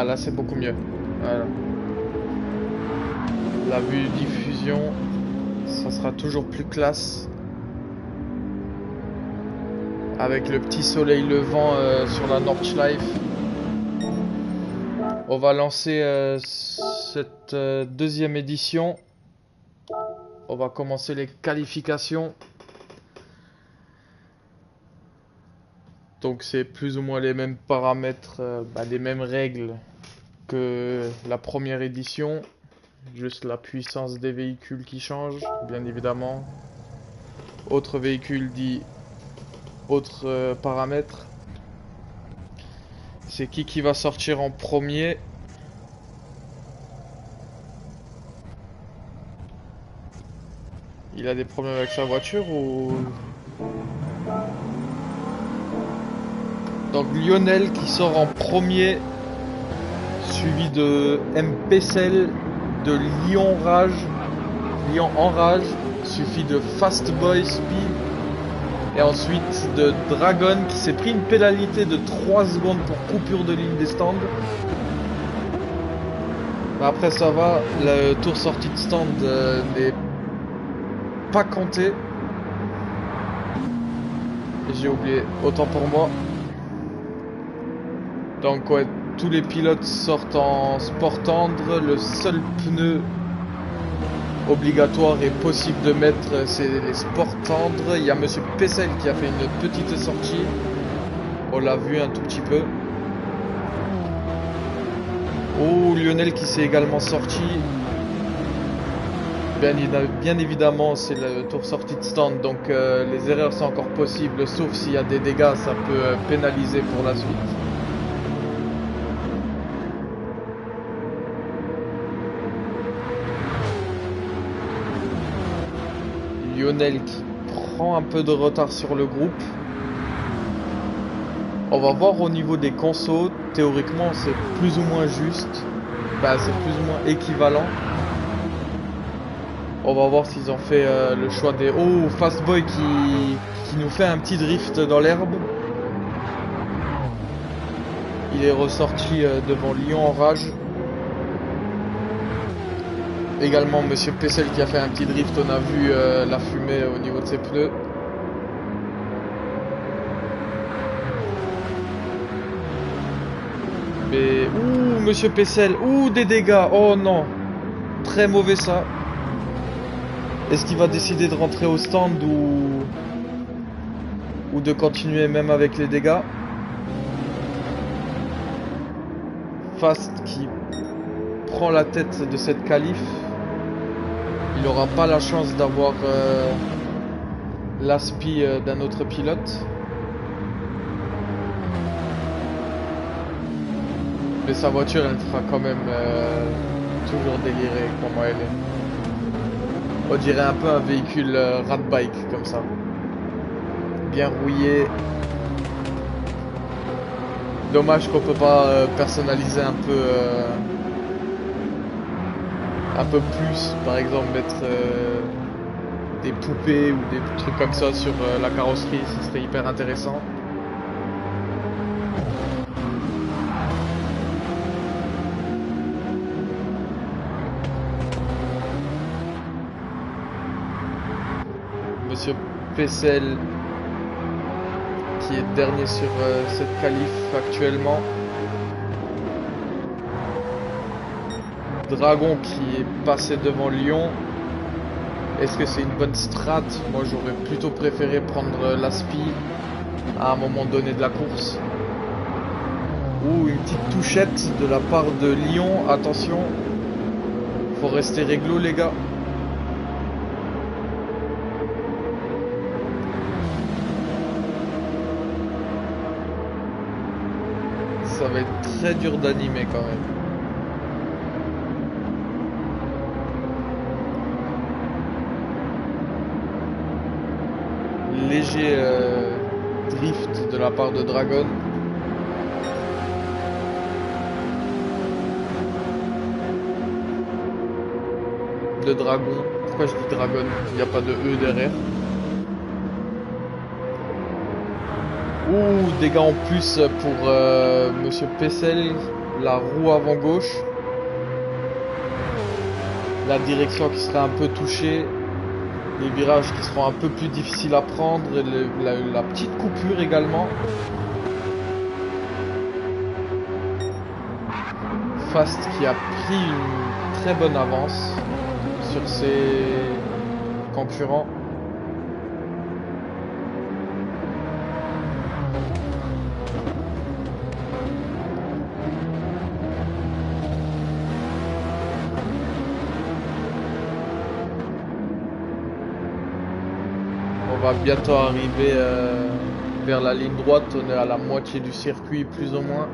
Voilà, là c'est beaucoup mieux. Voilà. La vue diffusion, ça sera toujours plus classe. Avec le petit soleil levant sur la Nordschleife. On va lancer cette deuxième édition. On va commencer les qualifications. Donc c'est plus ou moins les mêmes paramètres, les mêmes règles que la première édition. Juste la puissance des véhicules qui change, bien évidemment. Autre véhicule dit autre paramètre. C'est qui va sortir en premier? Il a des problèmes avec sa voiture ou... Donc Lionel qui sort en premier, suivi de MPCL, de Lyon Enrage, suivi de Fast Boy Speed, et ensuite de Dragon qui s'est pris une pénalité de 3 secondes pour coupure de ligne des stands. Mais après ça va, le tour sortie de stand n'est pas compté. J'ai oublié, autant pour moi. Donc ouais, tous les pilotes sortent en sport tendre. Le seul pneu obligatoire et possible de mettre, c'est les sports tendres. Il y a Monsieur Pessel qui a fait une petite sortie. On l'a vu un tout petit peu. Oh, Lionel qui s'est également sorti. Bien évidemment, c'est le tour sortie de stand, donc les erreurs sont encore possibles, sauf s'il y a des dégâts, ça peut pénaliser pour la suite. Lionel qui prend un peu de retard sur le groupe. On va voir au niveau des consos, théoriquement c'est plus ou moins juste, c'est plus ou moins équivalent. On va voir s'ils ont fait le choix des... Oh, Fastboy qui nous fait un petit drift dans l'herbe. Il est ressorti devant Lyon en rage. Également Monsieur Pessel qui a fait un petit drift, on a vu la fumée au niveau de ses pneus. Mais... Ouh, Monsieur Pessel, ouh, des dégâts, oh non. Très mauvais ça. Est-ce qu'il va décider de rentrer au stand ou de continuer même avec les dégâts? Fast qui prend la tête de cette qualif. Il n'aura pas la chance d'avoir l'aspi d'un autre pilote. Mais sa voiture, elle fera quand même toujours délirer comment elle est. On dirait un peu un véhicule rat bike comme ça. Bien rouillé. Dommage qu'on peut pas personnaliser un peu plus. Par exemple mettre des poupées ou des trucs comme ça sur la carrosserie. Ce serait hyper intéressant. Monsieur Pessel qui est dernier sur cette qualif actuellement. Dragon qui est passé devant Lyon. Est-ce que c'est une bonne strat? Moi j'aurais plutôt préféré prendre l'aspi à un moment donné de la course. Ouh, une petite touchette de la part de Lyon. Attention, faut rester réglo les gars. Ça va être très dur d'animer quand même. Léger drift de la part de Dragon. De Dragon. Pourquoi je dis Dragon? Il n'y a pas de E derrière. Ouh, dégâts en plus pour Monsieur Pessel, la roue avant gauche. La direction qui sera un peu touchée. Les virages qui seront un peu plus difficiles à prendre. Et la petite coupure également. Fast qui a pris une très bonne avance sur ses concurrents. On va bientôt arriver vers la ligne droite. On est à la moitié du circuit plus ou moins.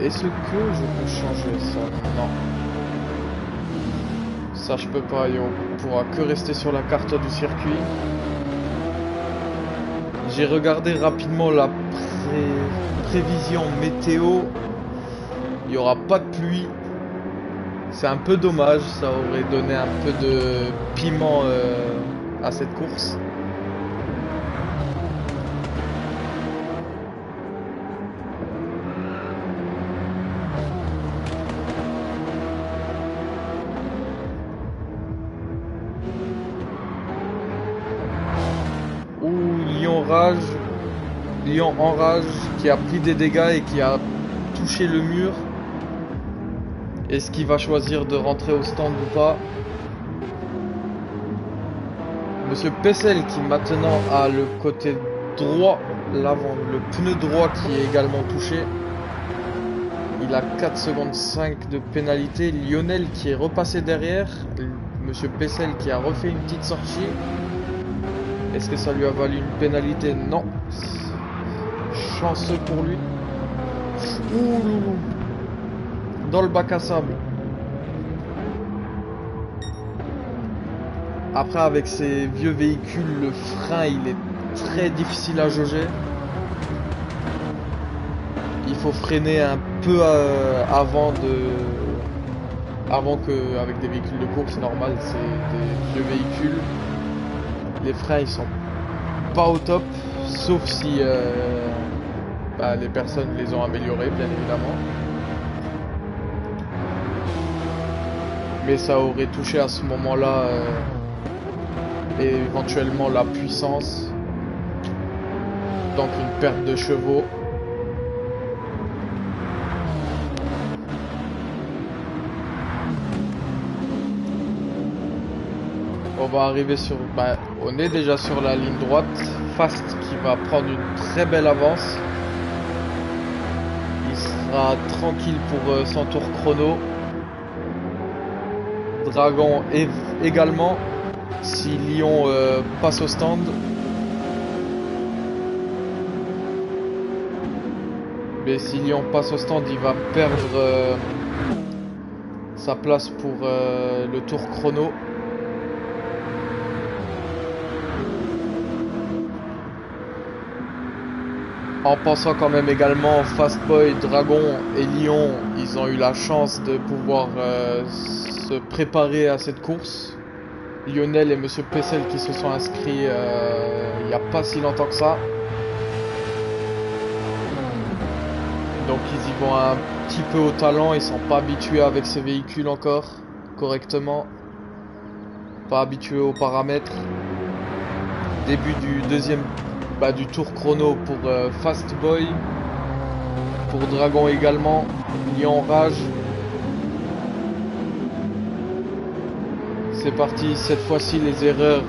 Est-ce que je peux changer ça? Non. Ça je peux pas et on pourra que rester sur la carte du circuit. J'ai regardé rapidement la prévision météo. Il n'y aura pas de pluie. C'est un peu dommage, ça aurait donné un peu de piment à cette course. Lyon Enrage qui a pris des dégâts et qui a touché le mur. Est-ce qu'il va choisir de rentrer au stand ou pas? Monsieur Pessel qui maintenant a le côté droit, l'avant, le pneu droit qui est également touché. Il a 4 secondes 5 de pénalité. Lionel qui est repassé derrière. Monsieur Pessel qui a refait une petite sortie. Est-ce que ça lui a valu une pénalité? Non. Chanceux pour lui. Ouh, loulou. Dans le bac à sable. Après, avec ces vieux véhicules, le frein, il est très difficile à jauger. Il faut freiner un peu avant que, avec des véhicules de course, normal, c'est des vieux véhicules. Les freins, ils sont pas au top, sauf si les personnes les ont améliorés, bien évidemment. Mais ça aurait touché à ce moment-là éventuellement la puissance, donc une perte de chevaux. On va arriver sur... on est déjà sur la ligne droite. Fast qui va prendre une très belle avance. Il sera tranquille pour son tour chrono. Dragon également. Si Lyon passe au stand. Mais si Lyon passe au stand, il va perdre sa place pour le tour chrono. En pensant quand même également Fastboy, Dragon et Lyon, ils ont eu la chance de pouvoir se préparer à cette course. Lionel et Monsieur Pessel qui se sont inscrits il n'y a pas si longtemps que ça. Donc ils y vont un petit peu au talent, ils sont pas habitués avec ces véhicules encore correctement. Pas habitués aux paramètres. Début du du tour chrono pour Fastboy, pour Dragon également, Lyon Rage. C'est parti, cette fois-ci les erreurs,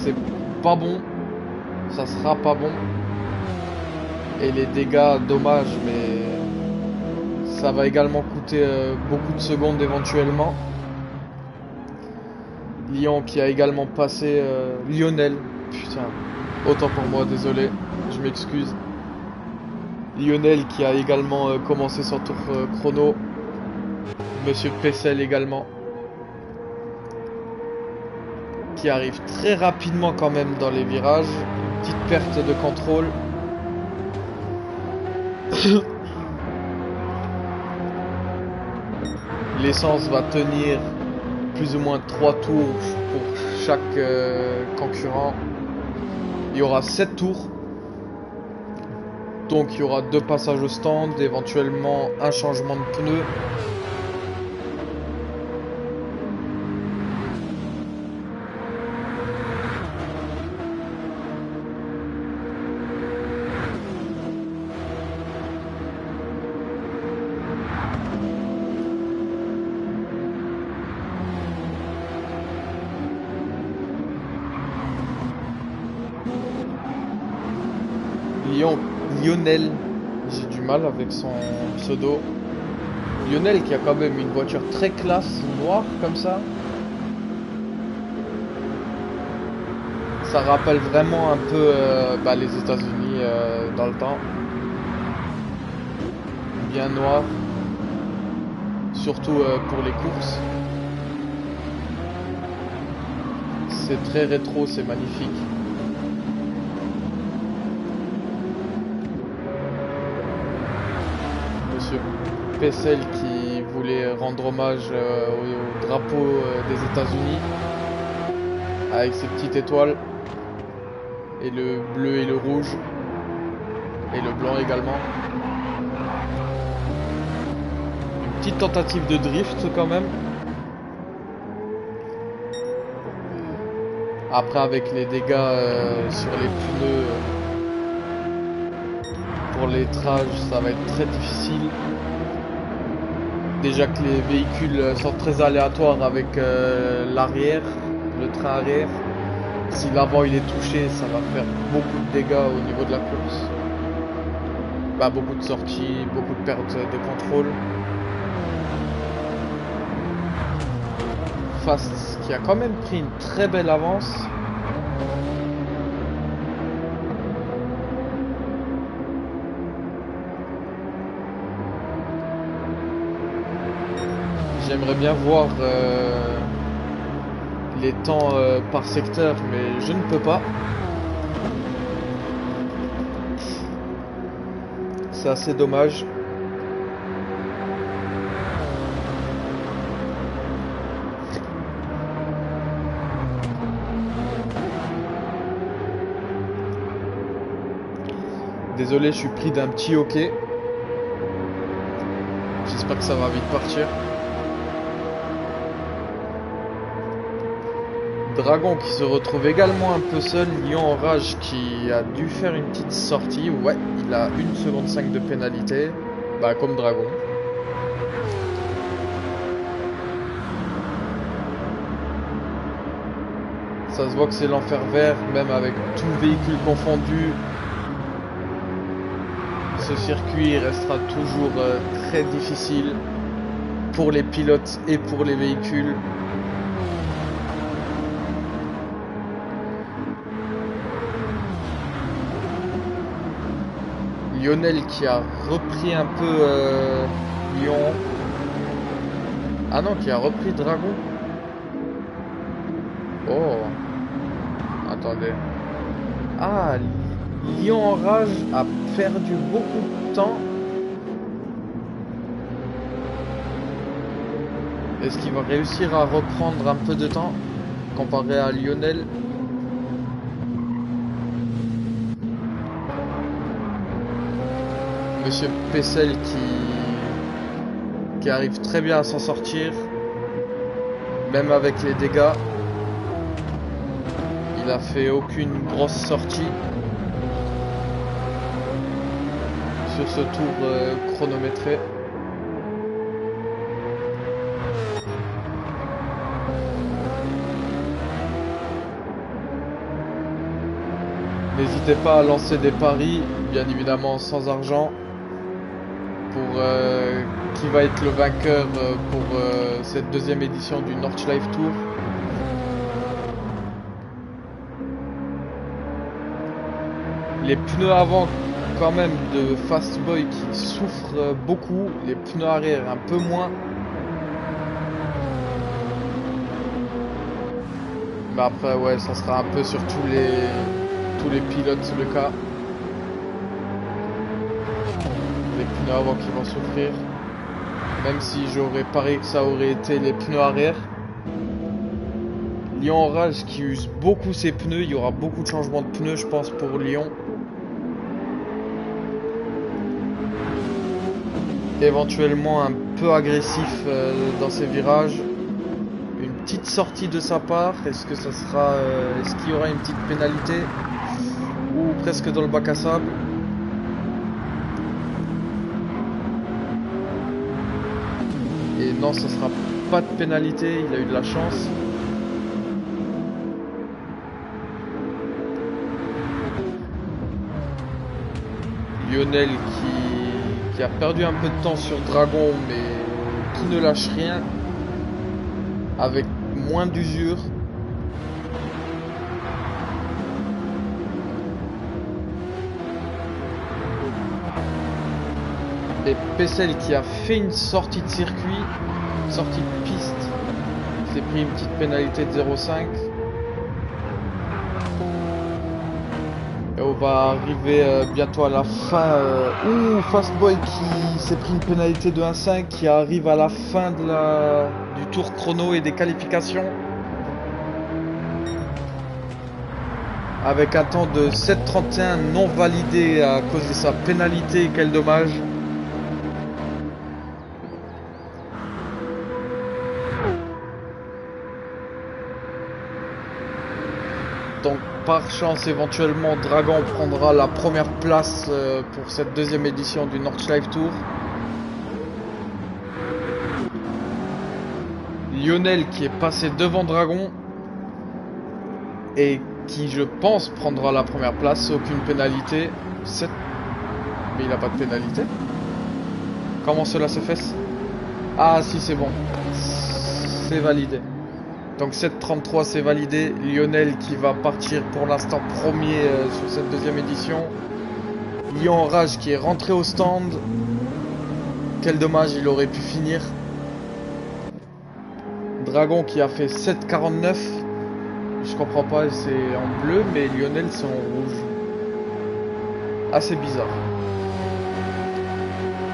c'est pas bon, ça sera pas bon. Et les dégâts, dommage, mais ça va également coûter beaucoup de secondes éventuellement. Lyon qui a également passé Lionel. Putain, autant pour moi, désolé, je m'excuse. Lionel qui a également commencé son tour chrono. Monsieur Pessel également. Qui arrive très rapidement quand même dans les virages. Une petite perte de contrôle. L'essence va tenir plus ou moins 3 tours pour chaque concurrent. Il y aura 7 tours. Donc il y aura 2 passages au stand, éventuellement un changement de pneus. Lionel, j'ai du mal avec son pseudo. Lionel qui a quand même une voiture très classe, noire comme ça. Ça rappelle vraiment un peu les États-Unis dans le temps. Bien noir. Surtout pour les courses. C'est très rétro, c'est magnifique. Monsieur Pessel qui voulait rendre hommage au drapeau des États-Unis avec ses petites étoiles et le bleu et le rouge et le blanc également. Une petite tentative de drift quand même. Après avec les dégâts sur les pneus pour les trages, ça va être très difficile. Déjà que les véhicules sont très aléatoires avec l'arrière, le train arrière. Si l'avant il est touché, ça va faire beaucoup de dégâts au niveau de la course. Beaucoup de sorties, beaucoup de pertes de contrôle. Fast qui a quand même pris une très belle avance. J'aimerais bien voir les temps par secteur, mais je ne peux pas. C'est assez dommage. Désolé, je suis pris d'un petit hoquet. J'espère que ça va vite partir. Dragon qui se retrouve également un peu seul. Lion en rage qui a dû faire une petite sortie. Ouais, il a 1 seconde 5 de pénalité. Comme Dragon. Ça se voit que c'est l'enfer vert, même avec tout véhicule confondu. Ce circuit restera toujours très difficile pour les pilotes et pour les véhicules. Lionel qui a repris un peu Lyon. Ah non, qui a repris Dragon. Oh. Attendez. Ah, Lyon en rage a perdu beaucoup de temps. Est-ce qu'il va réussir à reprendre un peu de temps comparé à Lionel? Monsieur Pessel qui arrive très bien à s'en sortir, même avec les dégâts. Il a fait aucune grosse sortie sur ce tour chronométré. N'hésitez pas à lancer des paris, bien évidemment sans argent, pour qui va être le vainqueur pour cette deuxième édition du Nordschleife Tour. Les pneus avant quand même de Fastboy qui souffrent beaucoup, les pneus arrière un peu moins. Mais après ouais, ça sera un peu sur tous les pilotes le cas. Les pneus avant qui vont souffrir. Même si j'aurais parié que ça aurait été les pneus arrière. Lyon Rage qui use beaucoup ses pneus. Il y aura beaucoup de changements de pneus, je pense, pour Lyon. Éventuellement un peu agressif dans ses virages. Une petite sortie de sa part. Est-ce que ça sera, est-ce qu'il y aura une petite pénalité ou presque dans le bac à sable? Et non, ça sera pas de pénalité. Il a eu de la chance. Lionel qui a perdu un peu de temps sur Dragon, mais qui ne lâche rien, avec moins d'usure. Et Pessel qui a fait une sortie de circuit, sortie de piste, s'est pris une petite pénalité de 0,5. Et on va arriver bientôt à la fin. Fastboy qui s'est pris une pénalité de 1,5 qui arrive à la fin de du tour chrono et des qualifications. Avec un temps de 7,31 non validé à cause de sa pénalité. Quel dommage. Donc par chance éventuellement Dragon prendra la première place pour cette deuxième édition du Nordschleife Tour. Lionel qui est passé devant Dragon et qui je pense prendra la première place, aucune pénalité. Mais il n'a pas de pénalité. Comment cela se fait? Ah si, c'est bon, c'est validé. Donc 7,33 c'est validé. Lionel qui va partir pour l'instant premier sur cette deuxième édition. Lyon Rage qui est rentré au stand. Quel dommage, il aurait pu finir. Dragon qui a fait 7,49. Je comprends pas, c'est en bleu, mais Lionel c'est en rouge. Assez bizarre.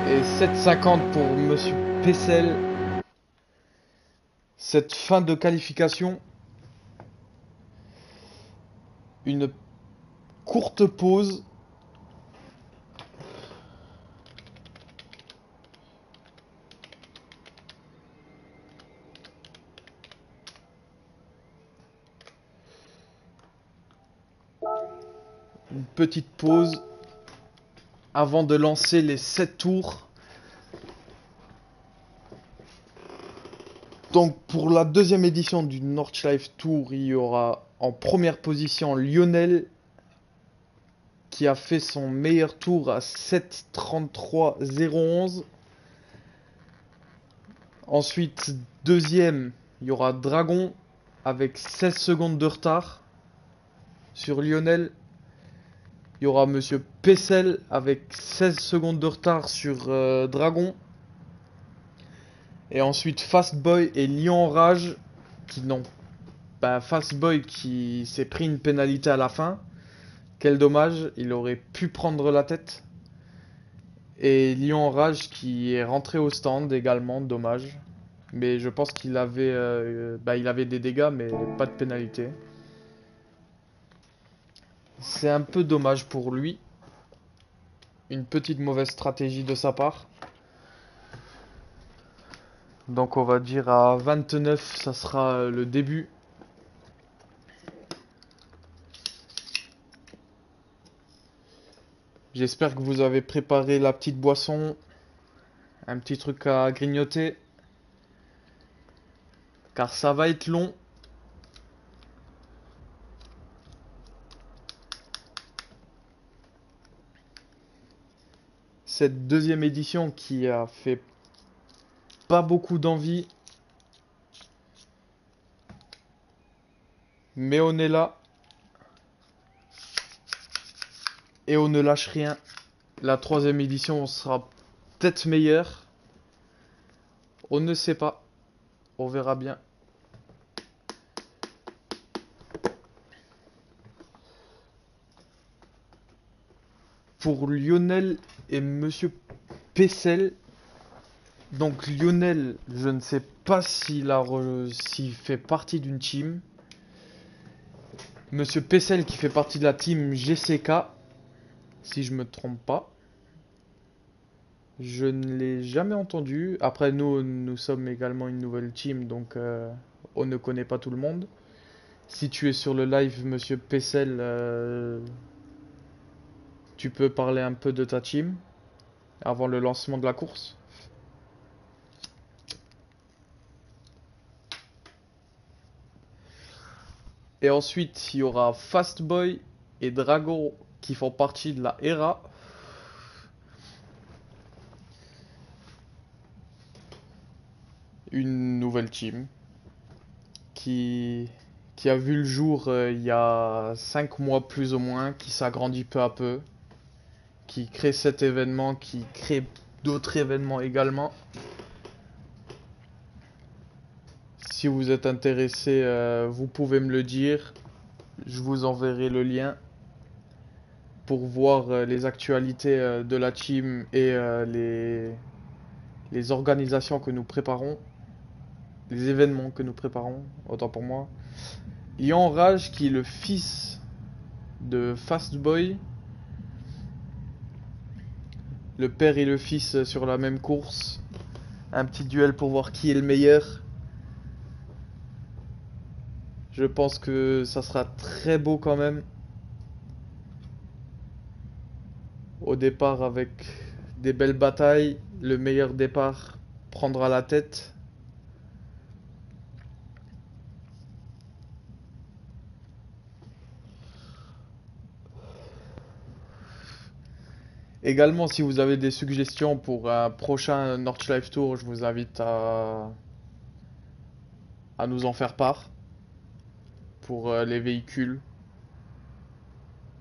Et 7,50 pour Monsieur Pessel. Cette fin de qualification, une courte pause. Une petite pause avant de lancer les 7 tours. Donc pour la deuxième édition du Nordschleife Tour, il y aura en première position Lionel qui a fait son meilleur tour à 7,33,011. Ensuite, deuxième, il y aura Dragon avec 16 secondes de retard sur Lionel. Il y aura Monsieur Pessel avec 16 secondes de retard sur Dragon. Et ensuite Fastboy et Lyon Rage qui n'ont pas. Fastboy qui s'est pris une pénalité à la fin. Quel dommage, il aurait pu prendre la tête. Et Lyon Rage qui est rentré au stand également, dommage. Mais je pense qu'il avait, il avait des dégâts mais pas de pénalité. C'est un peu dommage pour lui. Une petite mauvaise stratégie de sa part. Donc on va dire à 29, ça sera le début. J'espère que vous avez préparé la petite boisson. Un petit truc à grignoter. Car ça va être long. Cette deuxième édition qui a fait pas beaucoup d'envie. Mais on est là. Et on ne lâche rien. La troisième édition sera peut-être meilleure. On ne sait pas. On verra bien. Pour Lionel et Monsieur Pessel. Donc Lionel, je ne sais pas s'il fait partie d'une team. Monsieur Pessel qui fait partie de la team GCK, si je me trompe pas. Je ne l'ai jamais entendu. Après, nous sommes également une nouvelle team, donc on ne connaît pas tout le monde. Si tu es sur le live, Monsieur Pessel, tu peux parler un peu de ta team avant le lancement de la course. Et ensuite, il y aura Fastboy et Drago qui font partie de la ERA. Une nouvelle team qui, qui a vu le jour il y a 5 mois plus ou moins, qui s'agrandit peu à peu, qui crée cet événement, qui crée d'autres événements également. Si vous êtes intéressé, vous pouvez me le dire. Je vous enverrai le lien pour voir les actualités de la team et les organisations que nous préparons, les événements que nous préparons, autant pour moi. Lion Rage, qui est le fils de Fastboy, le père et le fils sur la même course. Un petit duel pour voir qui est le meilleur. Je pense que ça sera très beau quand même. Au départ avec des belles batailles. Le meilleur départ prendra la tête. Également, si vous avez des suggestions pour un prochain Nordschleife Tour, je vous invite à nous en faire part pour les véhicules.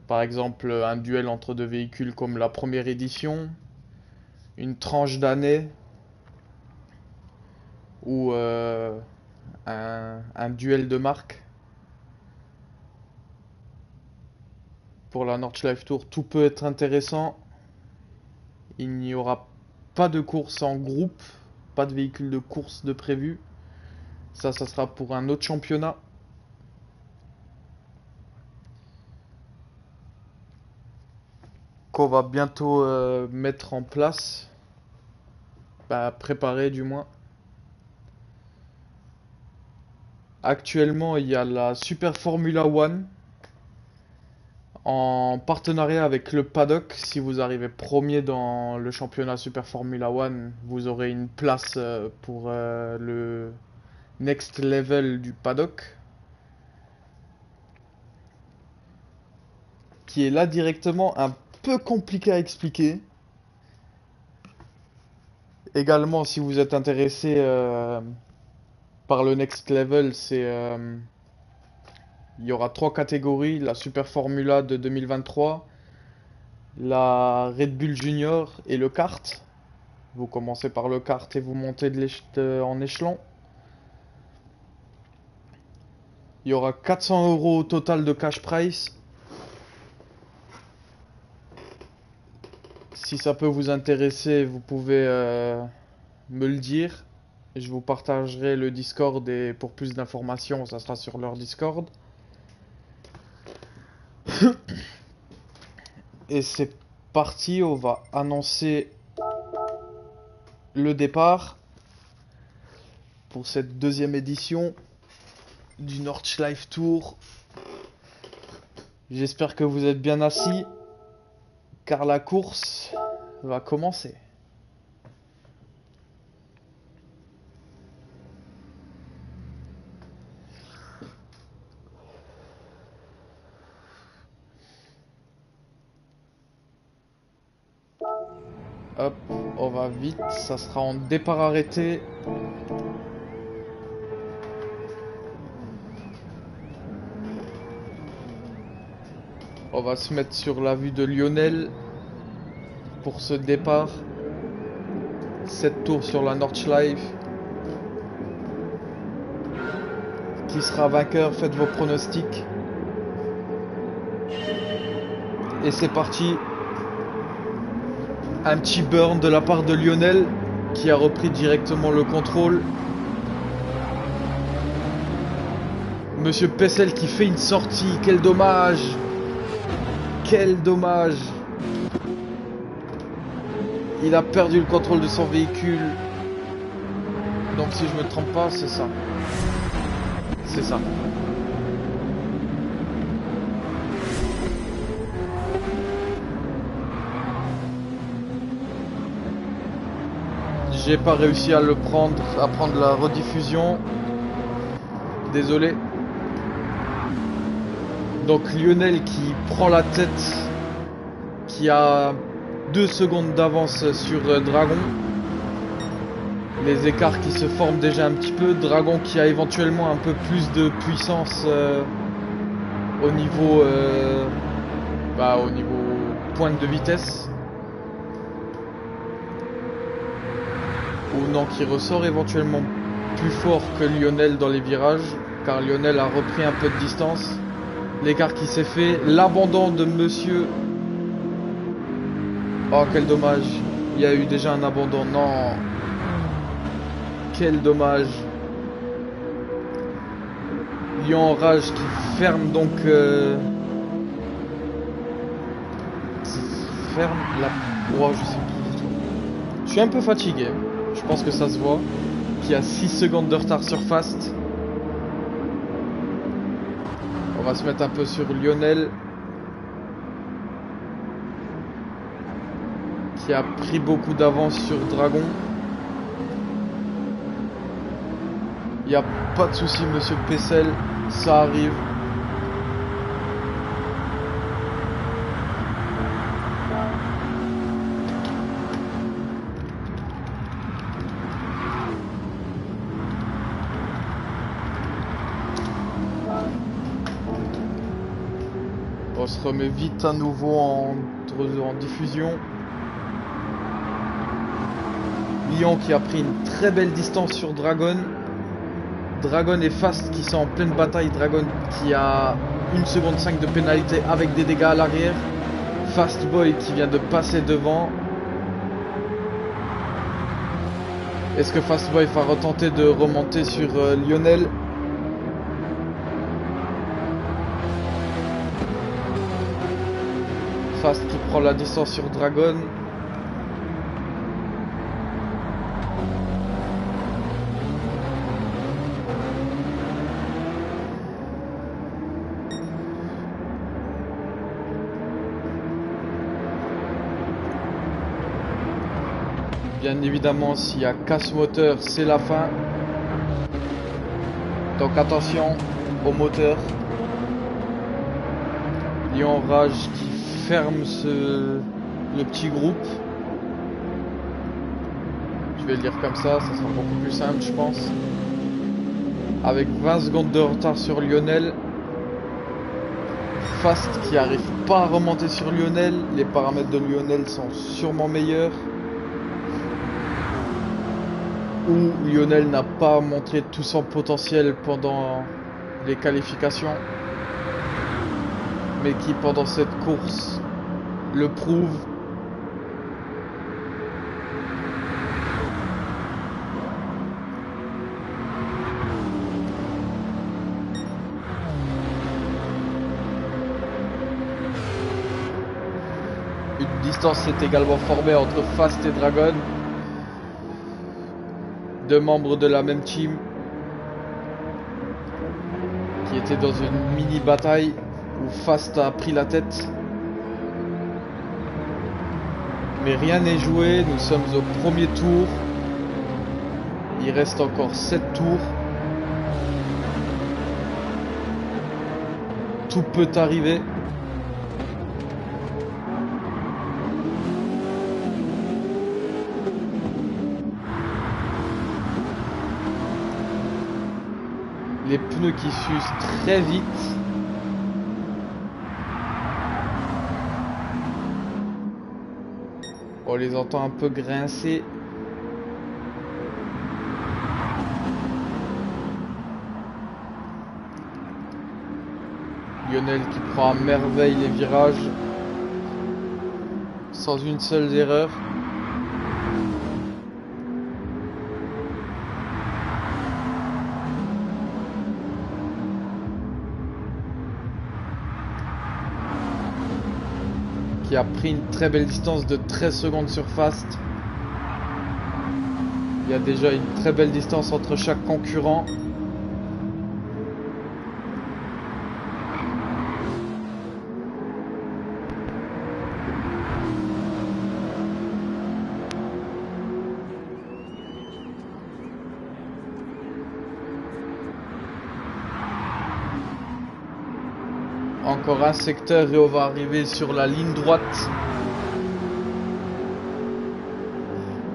Par exemple, un duel entre deux véhicules comme la première édition, une tranche d'année ou un duel de marque. Pour la Nordschleife Tour, tout peut être intéressant. Il n'y aura pas de course en groupe, pas de véhicule de course de prévu. Ça sera pour un autre championnat. Qu'on va bientôt mettre en place. Bah, préparer du moins. Actuellement, il y a la Super Formula One en partenariat avec le paddock. Si vous arrivez premier dans le championnat Super Formula One, vous aurez une place pour le next level du paddock, qui est là directement, un peu compliqué à expliquer. Également, si vous êtes intéressé par le next level, il y aura 3 catégories: la Super Formula de 2023, la Red Bull Junior et le kart. Vous commencez par le kart et vous montez en échelon. Il y aura 400 € au total de cash price. Si ça peut vous intéresser, vous pouvez me le dire. Je vous partagerai le Discord et pour plus d'informations, ça sera sur leur Discord. Et c'est parti, on va annoncer le départ pour cette deuxième édition du Nordschleife Tour. J'espère que vous êtes bien assis, car la course va commencer. Hop, on va vite, ça sera en départ arrêté. On va se mettre sur la vue de Lionel pour ce départ. 7 tours sur la Nordschleife. Qui sera vainqueur? Faites vos pronostics. Et c'est parti. Un petit burn de la part de Lionel qui a repris directement le contrôle. Monsieur Pessel qui fait une sortie. Quel dommage. Quel dommage. Il a perdu le contrôle de son véhicule. Donc si je me trompe pas, c'est ça. C'est ça. J'ai pas réussi à le prendre, à prendre la rediffusion. Désolé. Donc Lionel qui prend la tête, qui a 2 secondes d'avance sur Dragon. Les écarts qui se forment déjà un petit peu. Dragon qui a éventuellement un peu plus de puissance au niveau pointe de vitesse. Ou non, qui ressort éventuellement plus fort que Lionel dans les virages, car Lionel a repris un peu de distance. L'écart qui s'est fait, l'abandon de monsieur. Oh quel dommage, il y a eu déjà un abandon, non. Quel dommage. Lion en rage qui ferme donc ferme la... Oh, je sais plus du tout. Je suis un peu fatigué. Je pense que ça se voit. Qui a 6 secondes de retard sur Fast. On va se mettre un peu sur Lionel. Qui a pris beaucoup d'avance sur Dragon. Il n'y a pas de souci, monsieur Pessel. Ça arrive. On se remet vite à nouveau en diffusion. Lyon qui a pris une très belle distance sur Dragon. Dragon et Fast qui sont en pleine bataille. Dragon qui a 1 seconde 5 de pénalité avec des dégâts à l'arrière. Fast Boy qui vient de passer devant. Est-ce que Fast Boy va retenter de remonter sur Lionel? Fast qui prend la distance sur Dragon. Bien évidemment, s'il y a casse moteur, c'est la fin. Donc attention au moteur. Lion Rage qui ferme le petit groupe. Je vais le dire comme ça sera beaucoup plus simple je pense. Avec 20 secondes de retard sur Lionel. Fast qui n'arrive pas à remonter sur Lionel. Les paramètres de Lionel sont sûrement meilleurs. Où Lionel n'a pas montré tout son potentiel pendant les qualifications. Mais qui pendant cette course le prouve. Une distance s'est également formée entre Fast et Dragon. 2 membres de la même team qui étaient dans une mini bataille où Fast a pris la tête. Mais rien n'est joué, nous sommes au premier tour. Il reste encore 7 tours. Tout peut arriver. Les pneus qui s'usent très vite. On les entend un peu grincer. Lionel qui prend à merveille les virages. Sans une seule erreur. qui a pris une très belle distance de 13 secondes sur Fast. Il y a déjà une très belle distance entre chaque concurrent. Encore un secteur et on va arriver sur la ligne droite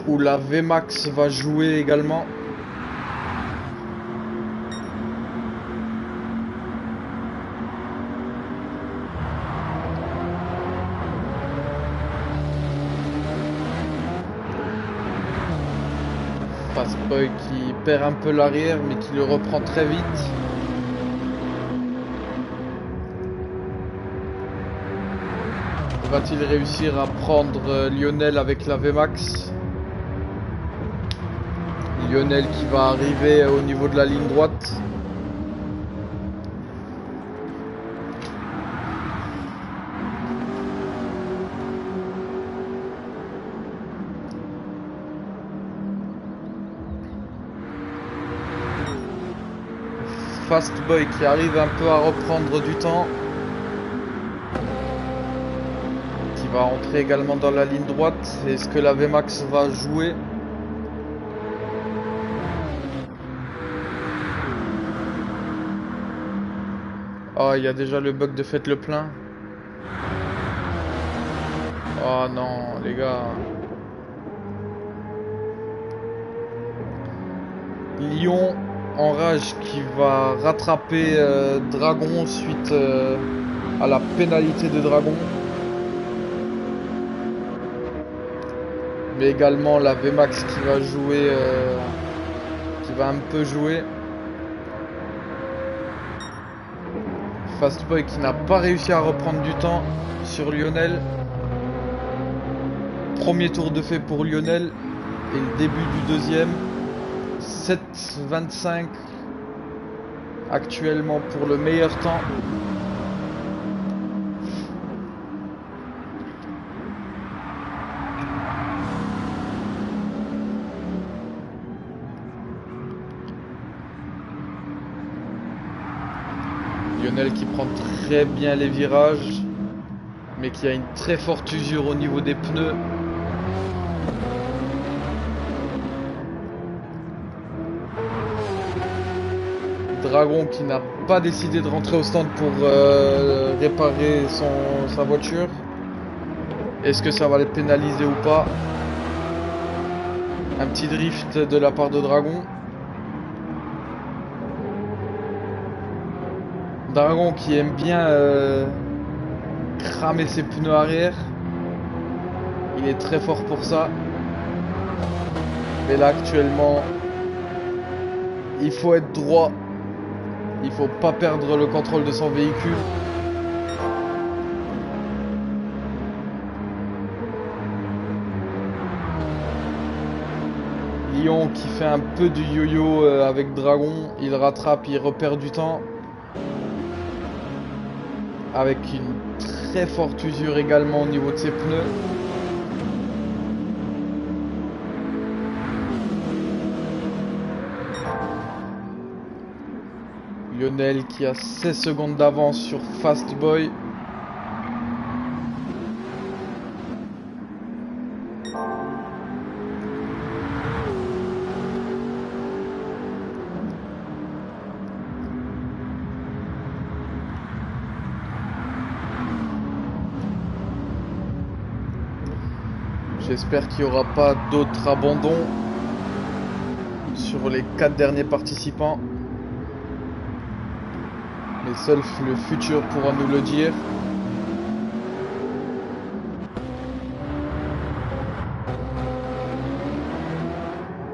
où la VMAX va jouer également. Fastboy qui perd un peu l'arrière mais qui le reprend très vite. Va-t-il réussir à prendre Lionel avec la VMAX? Lionel qui va arriver au niveau de la ligne droite. Fastboy qui arrive un peu à reprendre du temps. Va entrer également dans la ligne droite. Est-ce que la VMAX va jouer? Oh, il y a déjà le bug de faites le plein. Oh non, les gars. Lyon Enrage qui va rattraper Dragon suite à la pénalité de Dragon. Mais également la VMAX qui va jouer, qui va un peu jouer. Fastboy qui n'a pas réussi à reprendre du temps sur Lionel. Premier tour de fait pour Lionel et le début du deuxième. 7,25 actuellement pour le meilleur temps. Lionel qui prend très bien les virages, mais qui a une très forte usure au niveau des pneus. Dragon qui n'a pas décidé de rentrer au stand pour réparer sa voiture. Est-ce que ça va le pénaliser ou pas? Un petit drift de la part de Dragon. Dragon qui aime bien cramer ses pneus arrière. Il est très fort pour ça. Mais là actuellement, il faut être droit. Il faut pas perdre le contrôle de son véhicule. Lyon qui fait un peu du yo-yo avec Dragon. Il rattrape, il repère du temps. Avec une très forte usure également au niveau de ses pneus. Lionel qui a 16 secondes d'avance sur Fastboy. J'espère qu'il n'y aura pas d'autres abandons sur les 4 derniers participants. Mais seul le futur pourra nous le dire.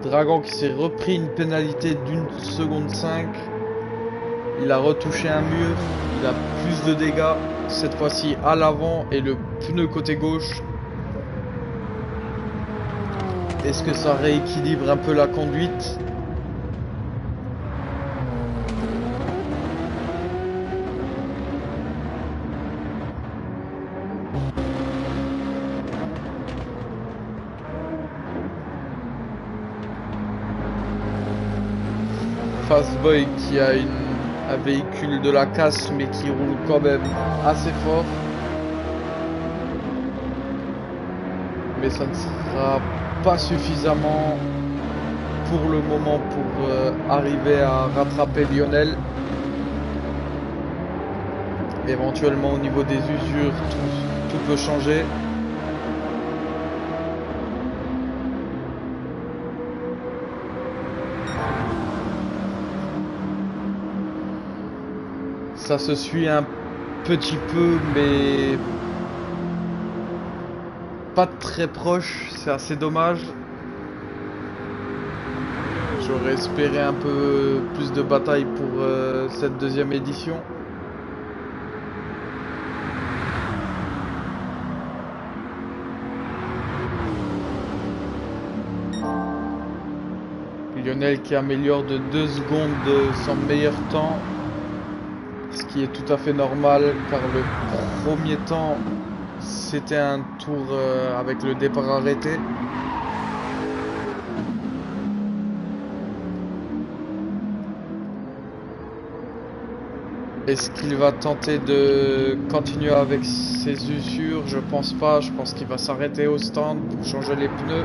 Dragon qui s'est repris une pénalité d'1 seconde 5. Il a retouché un mur. Il a plus de dégâts. Cette fois-ci à l'avant et le pneu côté gauche. Est-ce que ça rééquilibre un peu la conduite? Fastboy qui a un véhicule de la casse mais qui roule quand même assez fort. Mais ça ne sera pas suffisamment pour le moment pour arriver à rattraper Lionel. Éventuellement au niveau des usures, tout peut changer. Ça se suit un petit peu, mais pas très proche, c'est assez dommage. J'aurais espéré un peu plus de bataille pour cette deuxième édition. Lionel qui améliore de 2 secondes son meilleur temps, ce qui est tout à fait normal car le premier temps c'était un tour avec le départ arrêté. Est-ce qu'il va tenter de continuer avec ses usures? Je pense pas, je pense qu'il va s'arrêter au stand pour changer les pneus.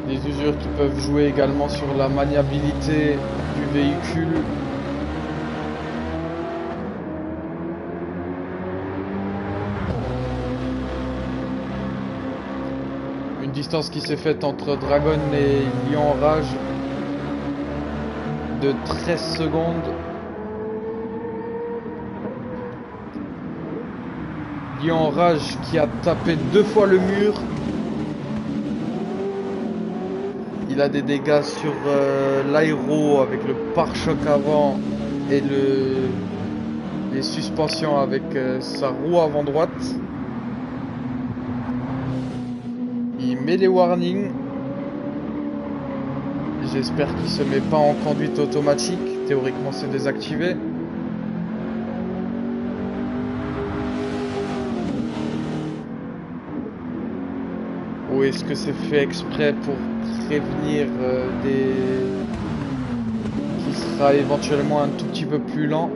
Des usures qui peuvent jouer également sur la maniabilité du véhicule. Une distance qui s'est faite entre Dragon et Lion Rage de 13 secondes. Lion Rage qui a tapé 2 fois le mur. Il a des dégâts sur l'aéro avec le pare-choc avant et les suspensions avec sa roue avant droite. Il met les warnings. J'espère qu'il se met pas en conduite automatique. Théoriquement c'est désactivé. Ou est-ce que c'est fait exprès pour prévenir qui sera éventuellement un tout petit peu plus lent?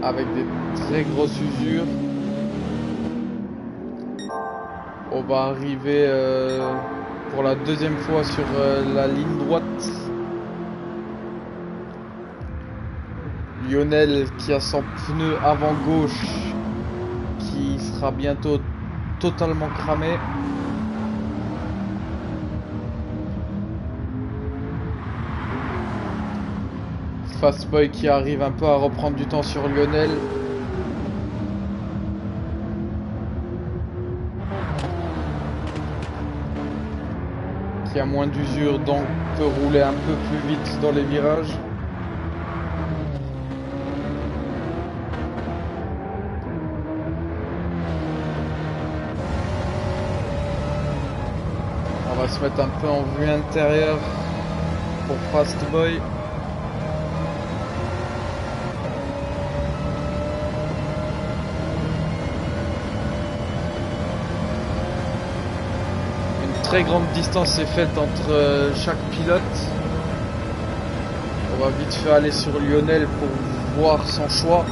Avec des très grosses usures. On va arriver pour la deuxième fois sur la ligne droite. Lionel qui a son pneu avant gauche qui sera bientôt totalement cramé. Fastboy qui arrive un peu à reprendre du temps sur Lionel. Qui a moins d'usure donc peut rouler un peu plus vite dans les virages. On va se mettre un peu en vue intérieure pour Fastboy. Une très grande distance est faite entre chaque pilote. On va vite fait aller sur Lionel pour voir son choix.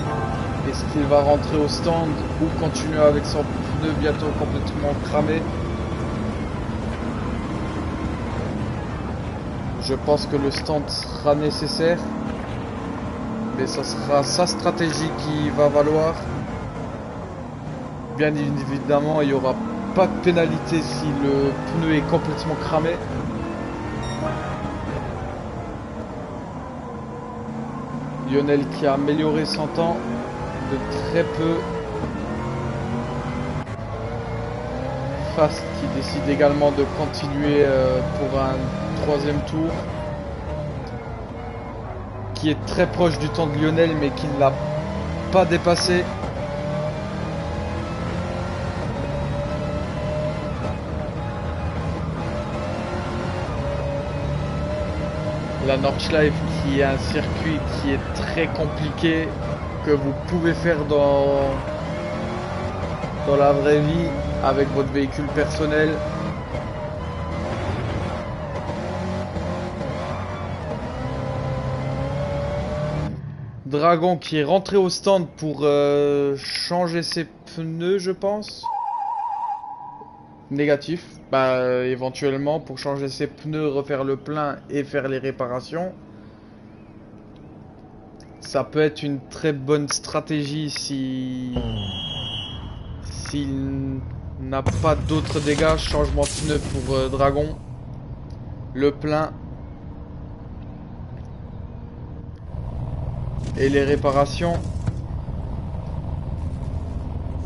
Est-ce qu'il va rentrer au stand ou continuer avec son pneu bientôt complètement cramé? Je pense que le stand sera nécessaire, mais ça sera sa stratégie qui va valoir. Bien évidemment, il n'y aura pas de pénalité si le pneu est complètement cramé. Lionel qui a amélioré son temps de très peu. Fast qui décide également de continuer pour un troisième tour, qui est très proche du temps de Lionel mais qui ne l'a pas dépassé. La Nordschleife qui est un circuit qui est très compliqué, que vous pouvez faire dans la vraie vie avec votre véhicule personnel. Dragon qui est rentré au stand pour changer ses pneus, je pense. Négatif. Bah éventuellement pour changer ses pneus, refaire le plein et faire les réparations. Ça peut être une très bonne stratégie si s'il n'a pas d'autres dégâts. Changement de pneu pour Dragon. Le plein. Et les réparations.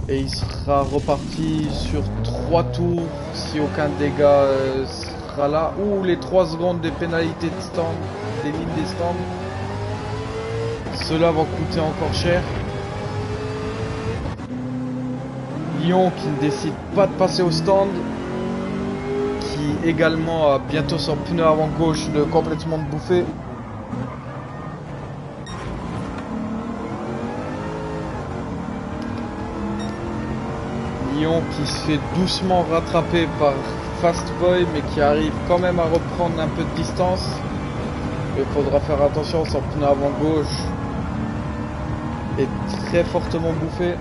Et il sera reparti sur 3 tours si aucun dégât sera là. Ou les 3 secondes des pénalités de stand, des lignes des stands. Cela va coûter encore cher. Lyon qui ne décide pas de passer au stand. Qui également a bientôt son pneu avant gauche de complètement bouffé. Lyon qui se fait doucement rattraper par Fastboy mais qui arrive quand même à reprendre un peu de distance. Il faudra faire attention, son pneu avant gauche est très fortement bouffé.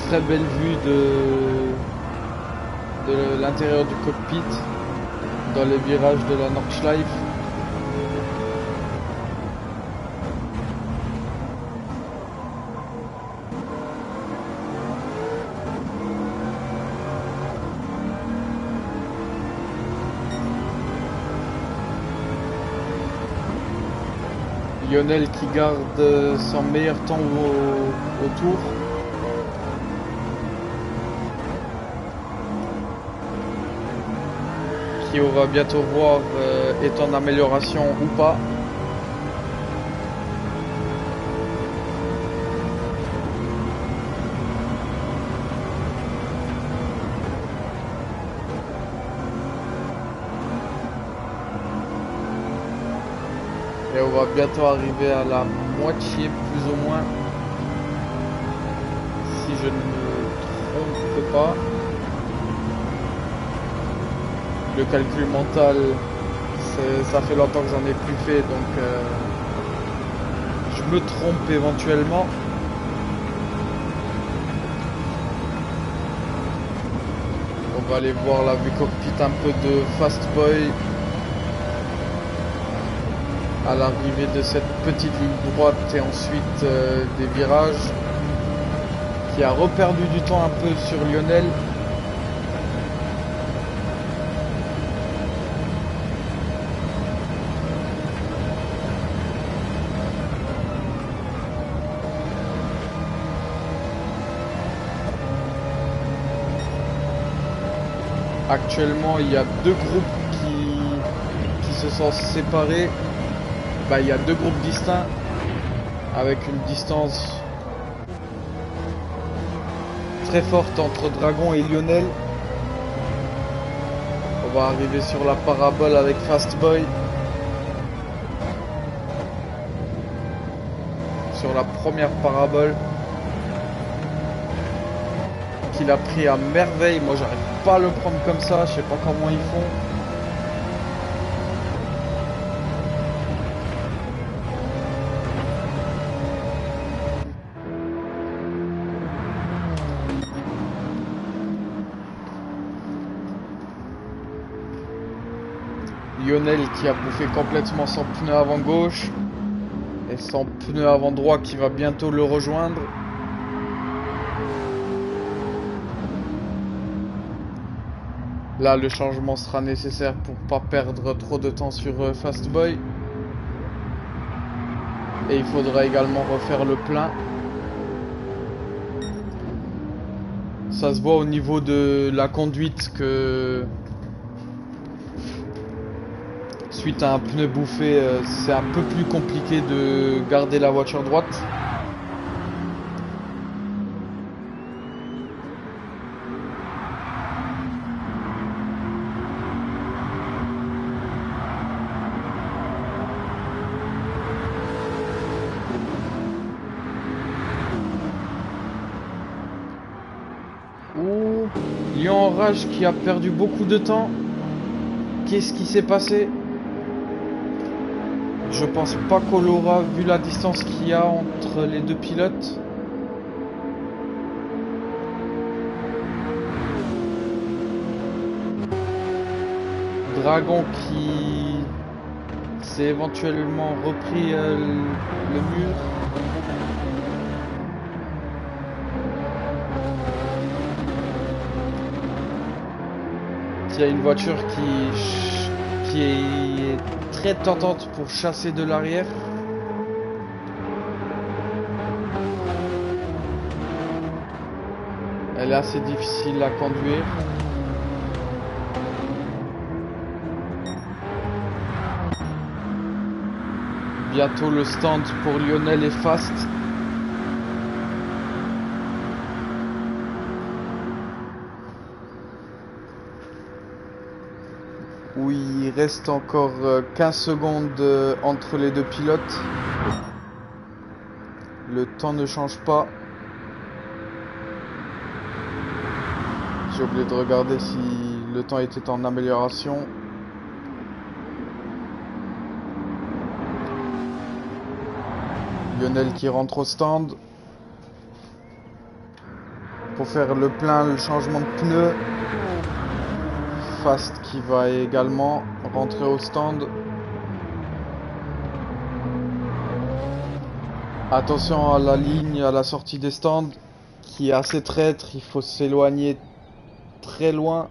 Très belle vue de l'intérieur du cockpit dans les virages de la Nordschleife. Lionel qui garde son meilleur temps au tour. Qui on va bientôt voir est en amélioration ou pas. Et on va bientôt arriver à la moitié plus ou moins. Si je ne me trompe pas. Le calcul mental, ça fait longtemps que j'en ai plus fait, donc je me trompe éventuellement. On va aller voir la vue cockpit un peu de Fastboy à l'arrivée de cette petite ligne droite et ensuite des virages, qui a reperdu du temps un peu sur Lionel. Actuellement, il y a 2 groupes qui se sont séparés. Bah, il y a 2 groupes distincts avec une distance très forte entre Dragon et Lionel. On va arriver sur la parabole avec Fastboy. Sur la première parabole. Qu'il a pris à merveille. Moi j'arrive pas à le prendre comme ça, je sais pas comment ils font. Lionel qui a bouffé complètement son pneu avant gauche et son pneu avant droit qui va bientôt le rejoindre. Là, le changement sera nécessaire pour pas perdre trop de temps sur Fastboy. Et il faudra également refaire le plein. Ça se voit au niveau de la conduite que suite à un pneu bouffé, c'est un peu plus compliqué de garder la voiture droite. Ouh, Lyon en rage qui a perdu beaucoup de temps. Qu'est-ce qui s'est passé? Je pense pas qu'on l'aura vu la distance qu'il y a entre les deux pilotes. Dragon qui s'est éventuellement repris le mur. Il y a une voiture qui est très tentante pour chasser de l'arrière. Elle est assez difficile à conduire. Bientôt le stand pour Lionel est fast. Oui, il reste encore 15 secondes entre les deux pilotes. Le temps ne change pas. J'ai oublié de regarder si le temps était en amélioration. Lionel qui rentre au stand. Pour faire le plein, le changement de pneu. Fast qui va également rentrer au stand. Attention à la ligne à la sortie des stands qui est assez traître, il faut s'éloigner très loin.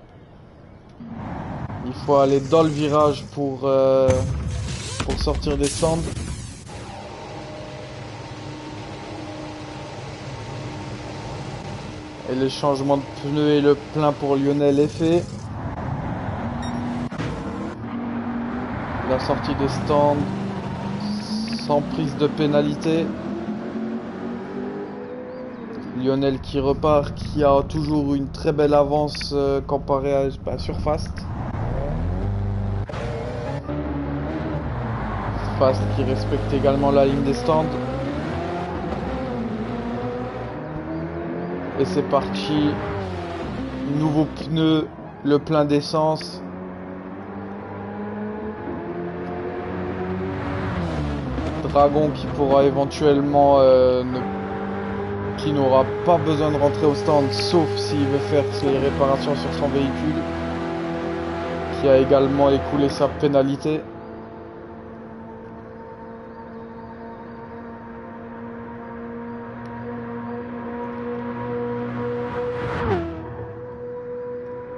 Il faut aller dans le virage pour sortir des stands. Et le changement de pneu et le plein pour Lionel est fait. La sortie des stands sans prise de pénalité. Lionel qui repart, qui a toujours une très belle avance comparée à sur Fast. Fast qui respecte également la ligne des stands. Et c'est parti. Nouveau pneu, le plein d'essence. Dragon qui pourra éventuellement qui n'aura pas besoin de rentrer au stand sauf s'il veut faire ses réparations sur son véhicule, qui a également écoulé sa pénalité.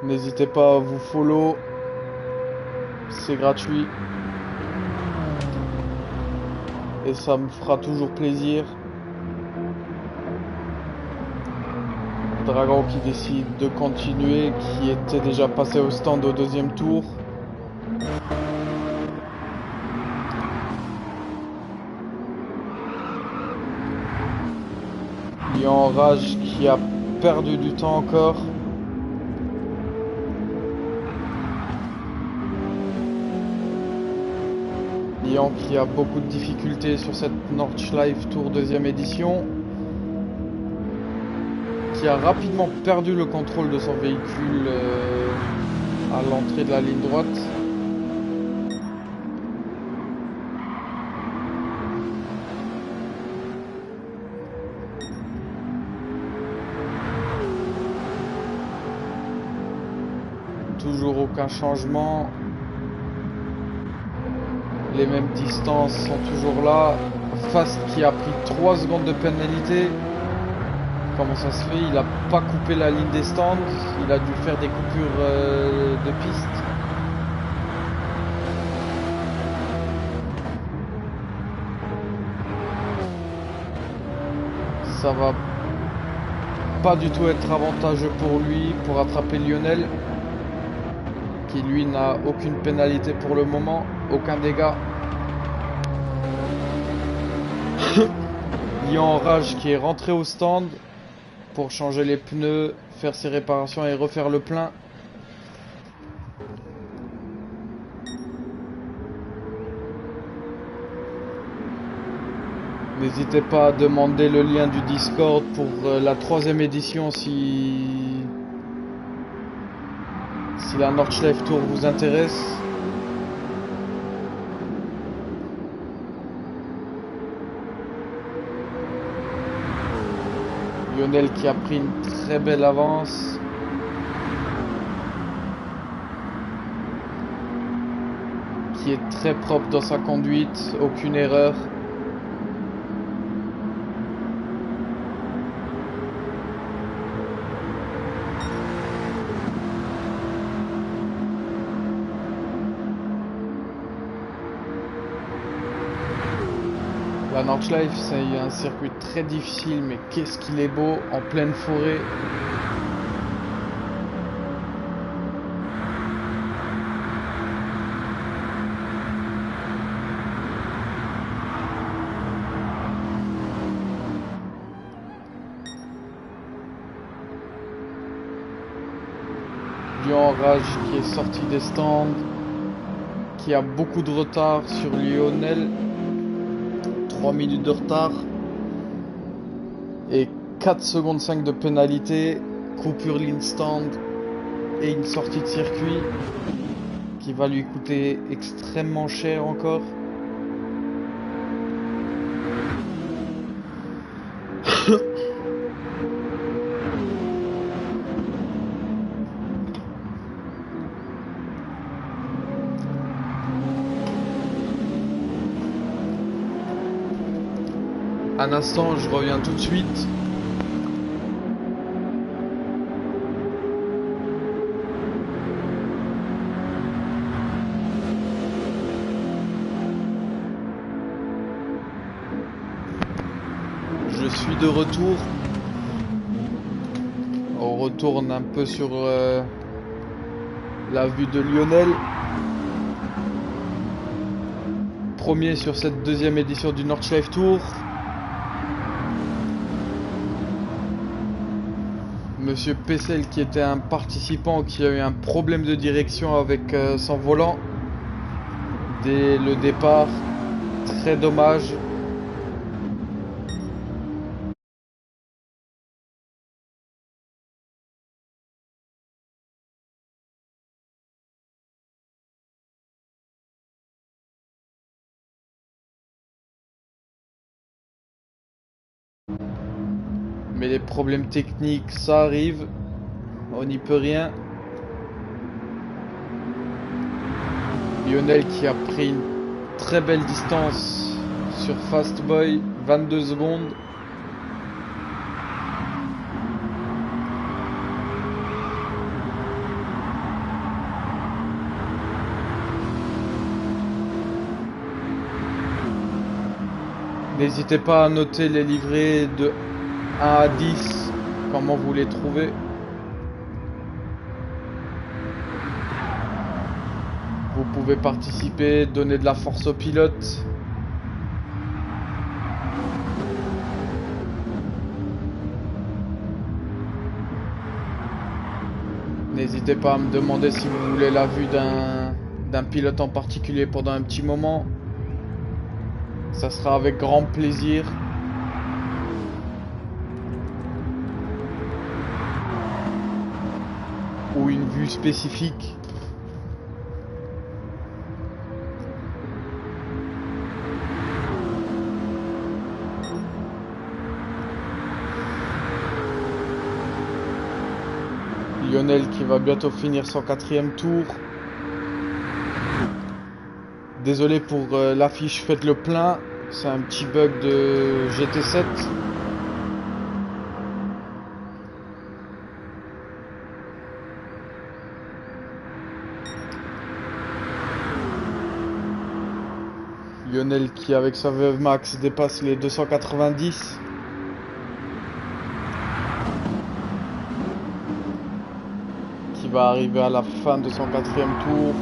N'hésitez pas à vous follow, c'est gratuit et ça me fera toujours plaisir. Dragon qui décide de continuer, qui était déjà passé au stand au deuxième tour. Lyon en rage qui a perdu du temps encore. Lyon qui a beaucoup de difficultés sur cette Nordschleife Tour deuxième édition. Qui a rapidement perdu le contrôle de son véhicule à l'entrée de la ligne droite. Toujours aucun changement. Les mêmes distances sont toujours là. Fast qui a pris 3 secondes de pénalité. Comment ça se fait? Il a pas coupé la ligne des stands. Il a dû faire des coupures de piste. Ça va pas du tout être avantageux pour lui pour attraper Lionel, qui lui n'a aucune pénalité pour le moment. aucun dégât. Lyon en rage qui est rentré au stand pour changer les pneus, faire ses réparations et refaire le plein. N'hésitez pas à demander le lien du Discord pour la 3e édition si la Nordschleife Tour vous intéresse. Lionel qui a pris une très belle avance. Qui est très propre dans sa conduite, aucune erreur. La Nordschleife, c'est un circuit très difficile, mais qu'est-ce qu'il est beau, en pleine forêt. Lyon Rage qui est sorti des stands, qui a beaucoup de retard sur Lionel. 3 minutes de retard et 4 secondes 5 de pénalité, coupure ligne stand et une sortie de circuit qui va lui coûter extrêmement cher encore. Un instant, je reviens tout de suite. Je suis de retour. On retourne un peu sur la vue de Lionel. Premier sur cette 2e édition du Nordschleife Tour. Monsieur Pessel qui était un participant qui a eu un problème de direction avec son volant dès le départ, très dommage. Mais les problèmes techniques, ça arrive, on n'y peut rien. Lionel qui a pris une très belle distance sur Fastboy, 22 secondes. N'hésitez pas à noter les livrets de 1 à 10, comment vous les trouvez. Vous pouvez participer, donner de la force aux pilotes. N'hésitez pas à me demander si vous voulez la vue d'un pilote en particulier pendant un petit moment. Ça sera avec grand plaisir. Ou une vue spécifique. Lionel qui va bientôt finir son 4e tour. Désolé pour l'affiche, faites le plein. C'est un petit bug de GT7. Lionel qui avec sa veuve Max dépasse les 290. Qui va arriver à la fin de son 4e tour.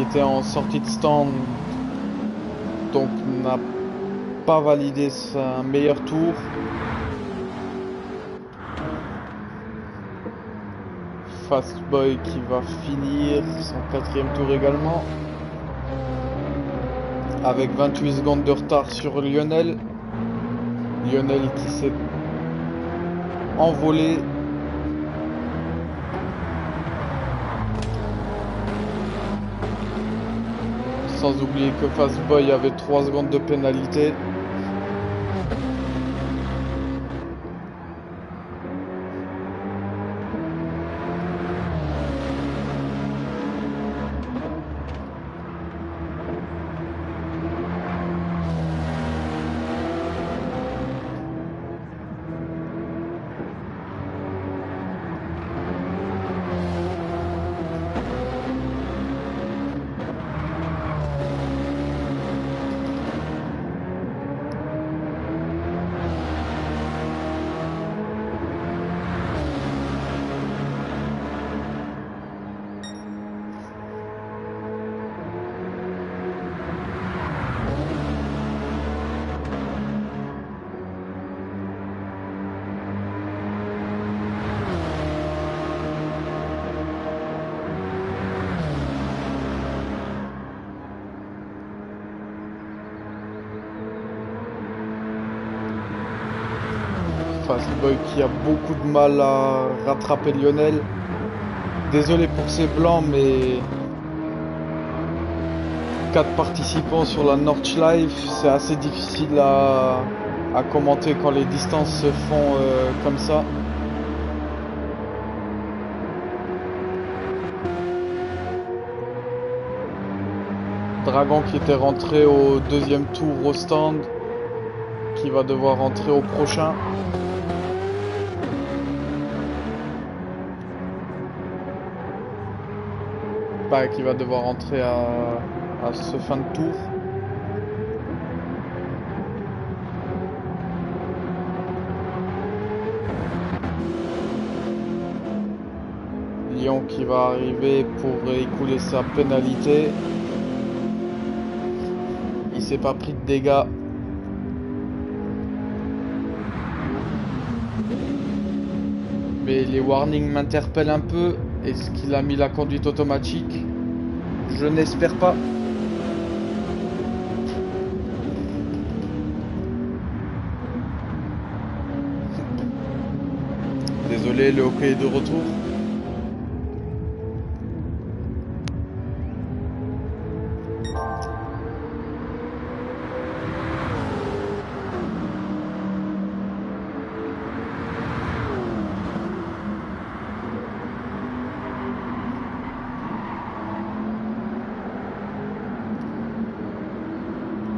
était en sortie de stand, donc n'a pas validé sa meilleur tour. Fastboy qui va finir son 4e tour également, avec 28 secondes de retard sur Lionel. Lionel qui s'est envolé. Sans oublier que Fastboy avait 3 secondes de pénalité. Fastboy qui a beaucoup de mal à rattraper Lionel. Désolé pour ces blancs, mais 4 participants sur la Nordschleife, c'est assez difficile à commenter quand les distances se font comme ça. Dragon qui était rentré au 2e tour au stand, qui va devoir rentrer au prochain. Qui va devoir rentrer à ce fin de tour. Lyon qui va arriver pour écouler sa pénalité. Il s'est pas pris de dégâts. Mais les warnings m'interpellent un peu. Est-ce qu'il a mis la conduite automatique? Je n'espère pas. Désolé, le hockey est de retour.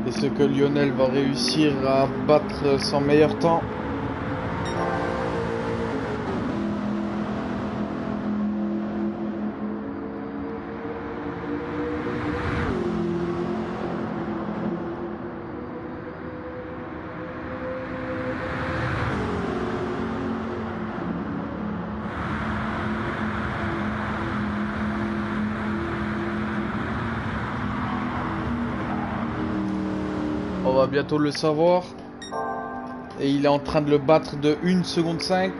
Est-ce que Lionel va réussir à battre son meilleur temps? On va bientôt le savoir. Et il est en train de le battre de 1 seconde 5.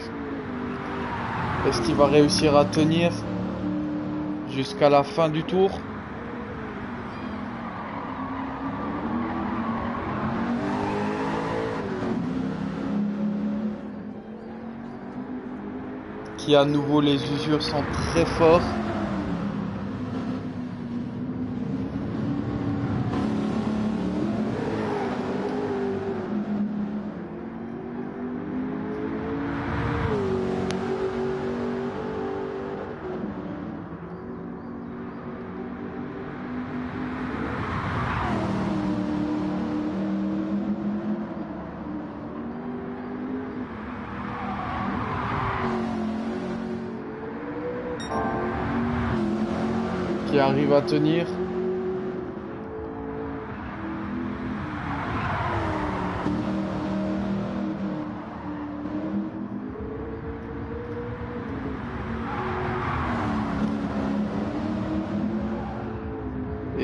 Est-ce qu'il va réussir à tenir jusqu'à la fin du tour? Qui à nouveau, les usures sont très forts. Qui arrive à tenir.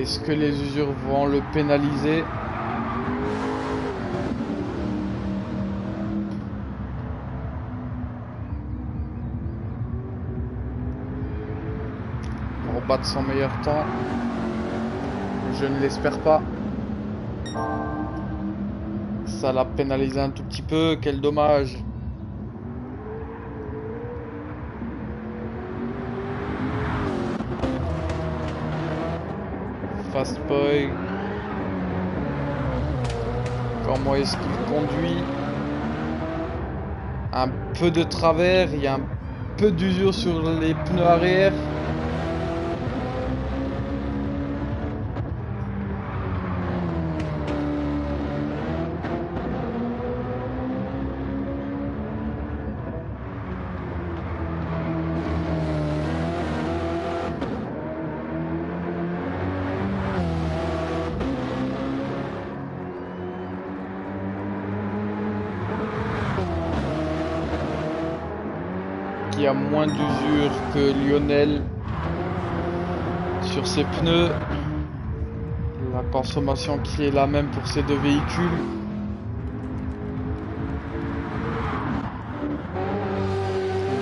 Est-ce que les usures vont le pénaliser? Pour battre son meilleur temps? Je ne l'espère pas. Ça l'a pénalisé un tout petit peu, quel dommage. Fast Boy. Comment est-ce qu'il conduit? Un peu de travers, il y a un peu d'usure sur les pneus arrière. Qui a moins d'usure que Lionel sur ses pneus. La consommation qui est la même pour ces deux véhicules.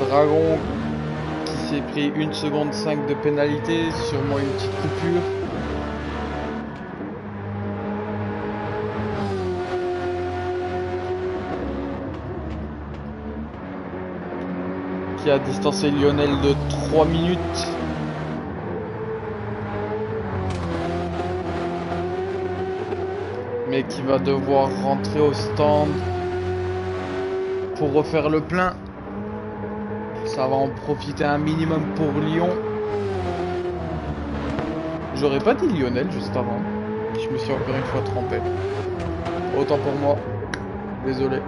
Dragon qui s'est pris 1 seconde 5 de pénalité, sûrement une petite coupure. Qui a distancé Lionel de 3 minutes. Mais qui va devoir rentrer au stand pour refaire le plein. Ça va en profiter un minimum pour Lyon. J'aurais pas dit Lionel juste avant. Je me suis encore une fois trompé. Autant pour moi. Désolé.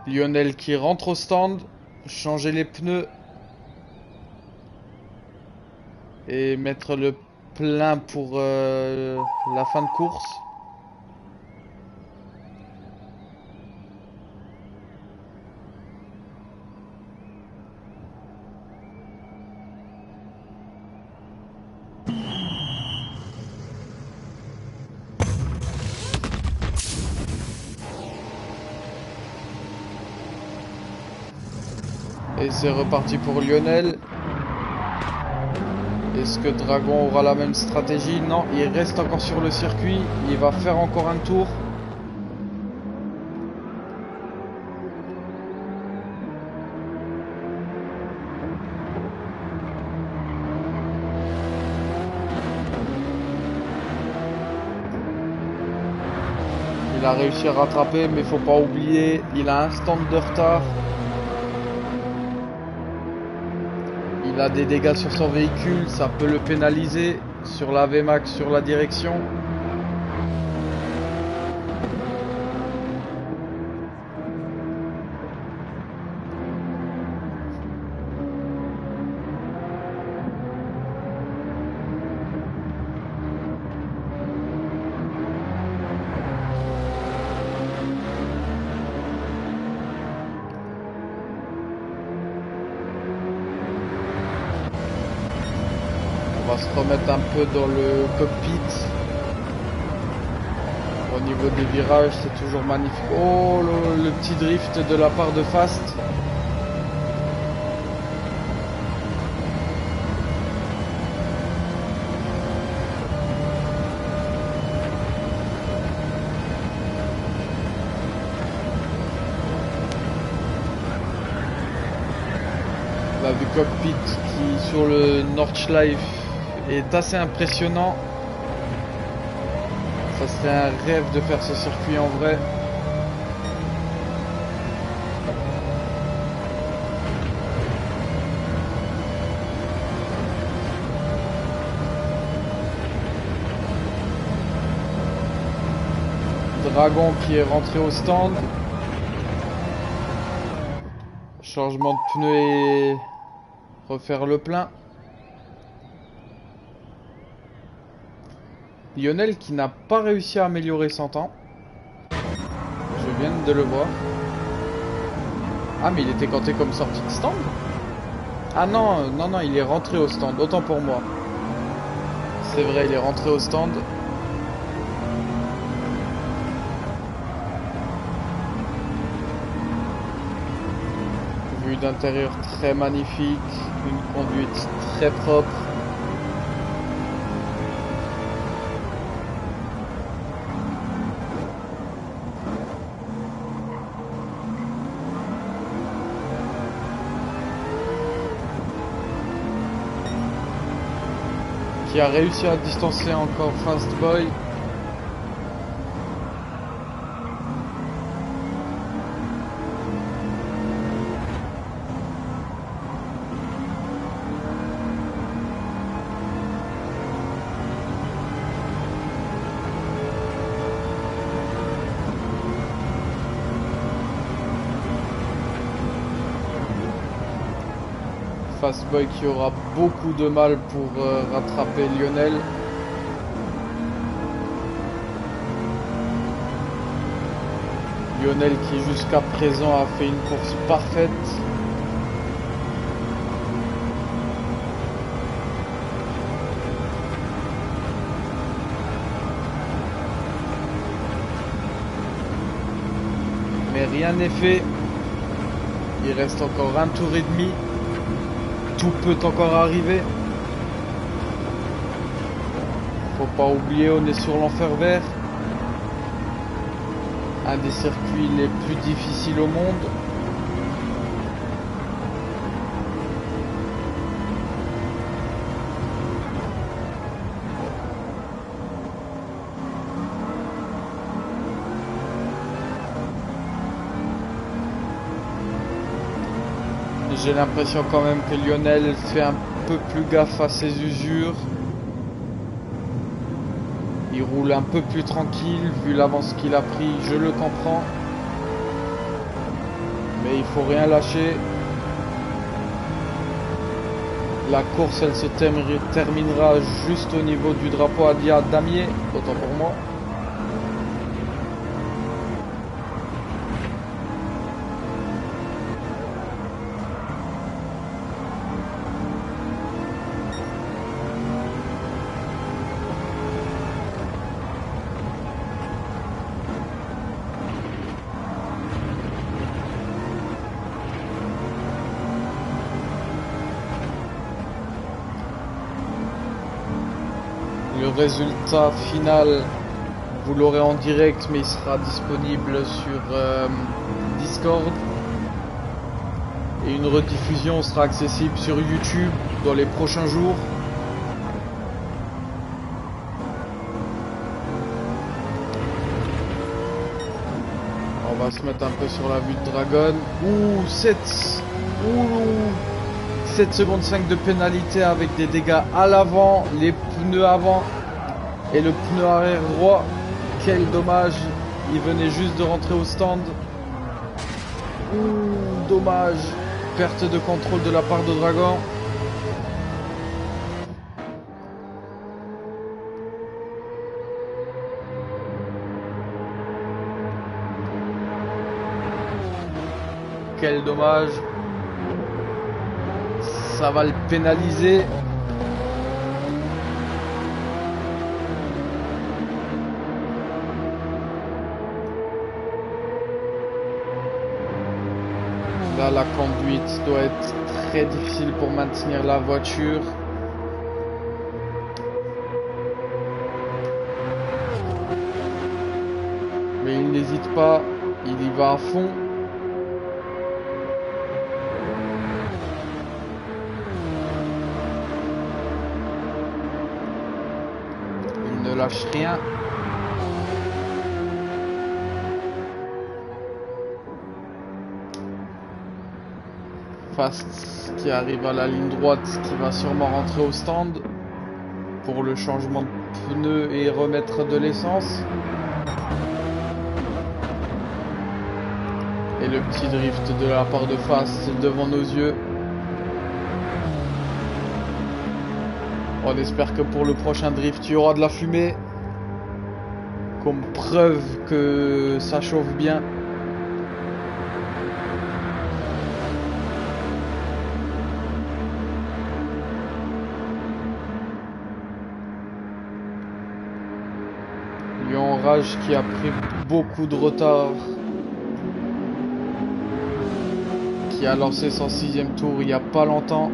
Lionel qui rentre au stand, changer les pneus et mettre le plein pour la fin de course. Et c'est reparti pour Lionel. Est-ce que Dragon aura la même stratégie? Non, il reste encore sur le circuit. Il va faire encore un tour. Il a réussi à rattraper, mais faut pas oublier, il a un stand de retard. Il a des dégâts sur son véhicule, ça peut le pénaliser sur la VMAX, sur la direction. On va se remettre un peu dans le cockpit. Au niveau des virages, c'est toujours magnifique. Oh, le petit drift de la part de Fast. La vue cockpit qui sur le Nordschleife est assez impressionnant. Ça serait un rêve de faire ce circuit en vrai. Dragon qui est rentré au stand. Changement de pneus et refaire le plein. Lionel qui n'a pas réussi à améliorer son temps. Je viens de le voir. Ah mais il était compté comme sortie de stand. Ah non, non, non, il est rentré au stand, autant pour moi. C'est vrai, il est rentré au stand. Vue d'intérieur très magnifique, une conduite très propre. Qui a réussi à distancer encore Fastboy. Fastboy qui aura beaucoup de mal pour rattraper Lionel. Lionel qui jusqu'à présent a fait une course parfaite. Mais rien n'est fait. Il reste encore un tour et demi. Tout peut encore arriver. Faut pas oublier, on est sur l'enfer vert. Un des circuits les plus difficiles au monde. J'ai l'impression quand même que Lionel fait un peu plus gaffe à ses usures. Il roule un peu plus tranquille vu l'avance qu'il a pris, je le comprends. Mais il faut rien lâcher. La course elle se terminera juste au niveau du drapeau Adia Damier, autant pour moi. Le résultat final, vous l'aurez en direct, mais il sera disponible sur Discord. Et une rediffusion sera accessible sur YouTube dans les prochains jours. On va se mettre un peu sur la vue de Dragon. Ouh, 7 secondes 5 de pénalité avec des dégâts à l'avant, les pneus avant et le pneu arrière droit. Quel dommage, il venait juste de rentrer au stand. Ouh, dommage, perte de contrôle de la part de Dragon. Quel dommage. Ça va le pénaliser. Là, la conduite doit être très difficile pour maintenir la voiture. Mais il n'hésite pas, il y va à fond. Ne lâche rien. Fast qui arrive à la ligne droite, qui va sûrement rentrer au stand pour le changement de pneus et remettre de l'essence. Et le petit drift de la part de Fast devant nos yeux. On espère que pour le prochain drift, il y aura de la fumée. Comme preuve que ça chauffe bien. Lyon Rage qui a pris beaucoup de retard. Qui a lancé son 6e tour il n'y a pas longtemps.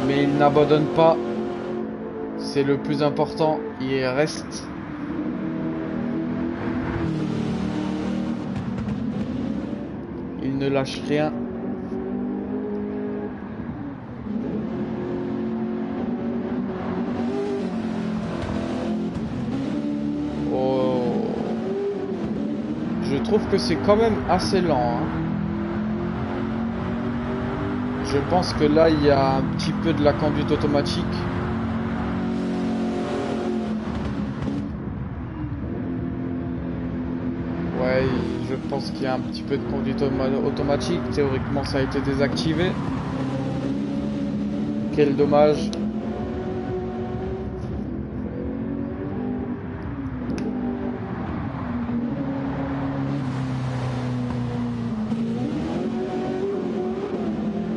Mais il n'abandonne pas. C'est le plus important. Il reste. Il ne lâche rien. Je trouve que c'est quand même assez lent. Hein. Je pense que là, il y a un petit peu de la conduite automatique. Ouais, je pense qu'il y a un petit peu de conduite automatique. Théoriquement, ça a été désactivé. Quel dommage.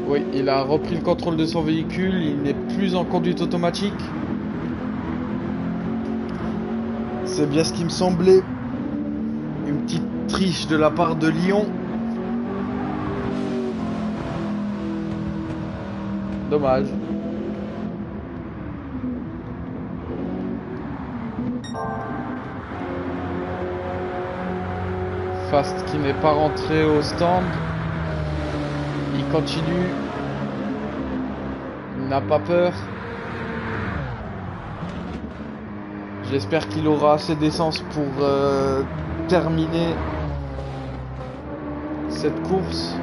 Oui, il a repris le contrôle de son véhicule, il n'est plus en conduite automatique. C'est bien ce qui me semblait. Une petite triche de la part de Lyon. Dommage. Fast qui n'est pas rentré au stand. Il continue. Il n'a pas peur. J'espère qu'il aura assez d'essence pour terminer cette course.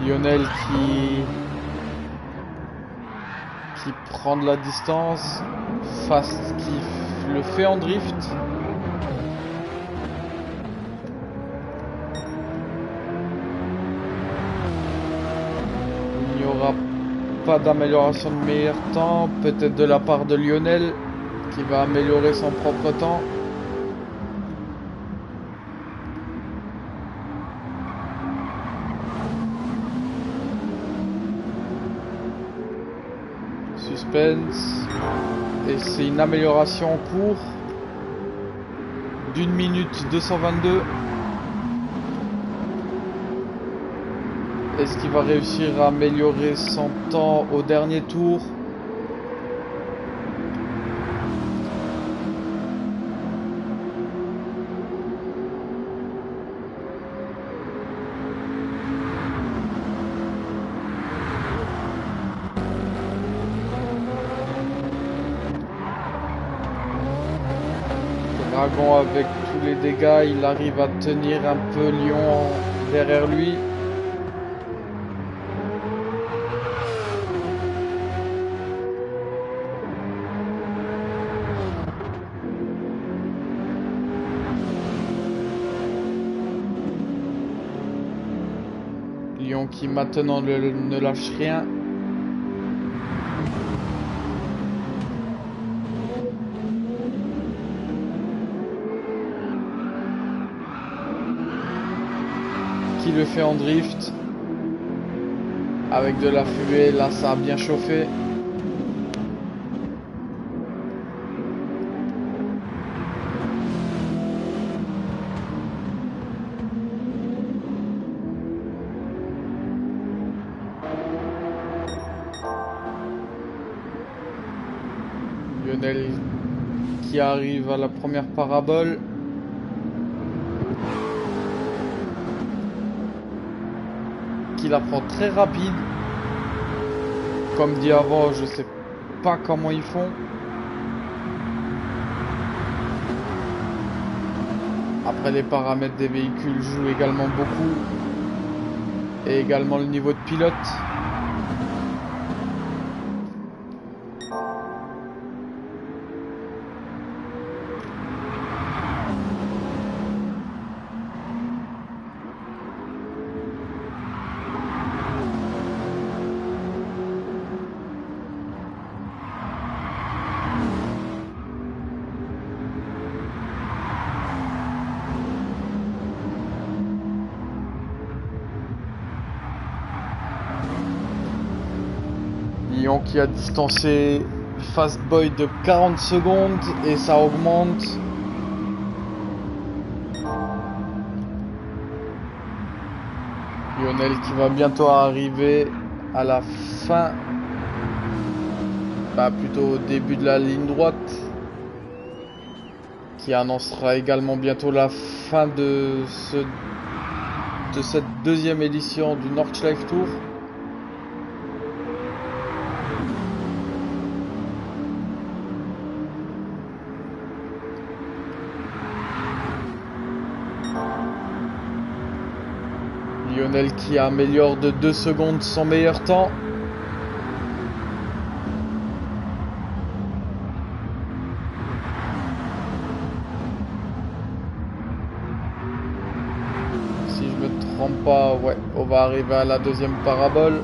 Lionel qui prend de la distance. Fast qui le fait en drift. Il n'y aura pas d'amélioration de meilleur temps. Peut-être de la part de Lionel qui va améliorer son propre temps. Suspense. Et c'est une amélioration en cours d'1 minute 222. Est-ce qu'il va réussir à améliorer son temps au dernier tour? Dragon avec tous les dégâts, il arrive à tenir un peu Lyon derrière lui. Lyon qui maintenant ne lâche rien. Qui le fait en drift avec de la fumée. Là ça a bien chauffé. Lionel qui arrive à la première parabole. Il la prend très rapide. Comme dit avant, je sais pas comment ils font. Après, les paramètres des véhicules jouent également beaucoup. Et également le niveau de pilote. Lyon qui a distancé Fastboy de 40 secondes et ça augmente. Lionel qui va bientôt arriver à la fin, plutôt au début de la ligne droite, qui annoncera également bientôt la fin de cette deuxième édition du Nordschleife Tour. Lionel qui améliore de 2 secondes son meilleur temps. Si je me trompe pas, ouais, on va arriver à la deuxième parabole.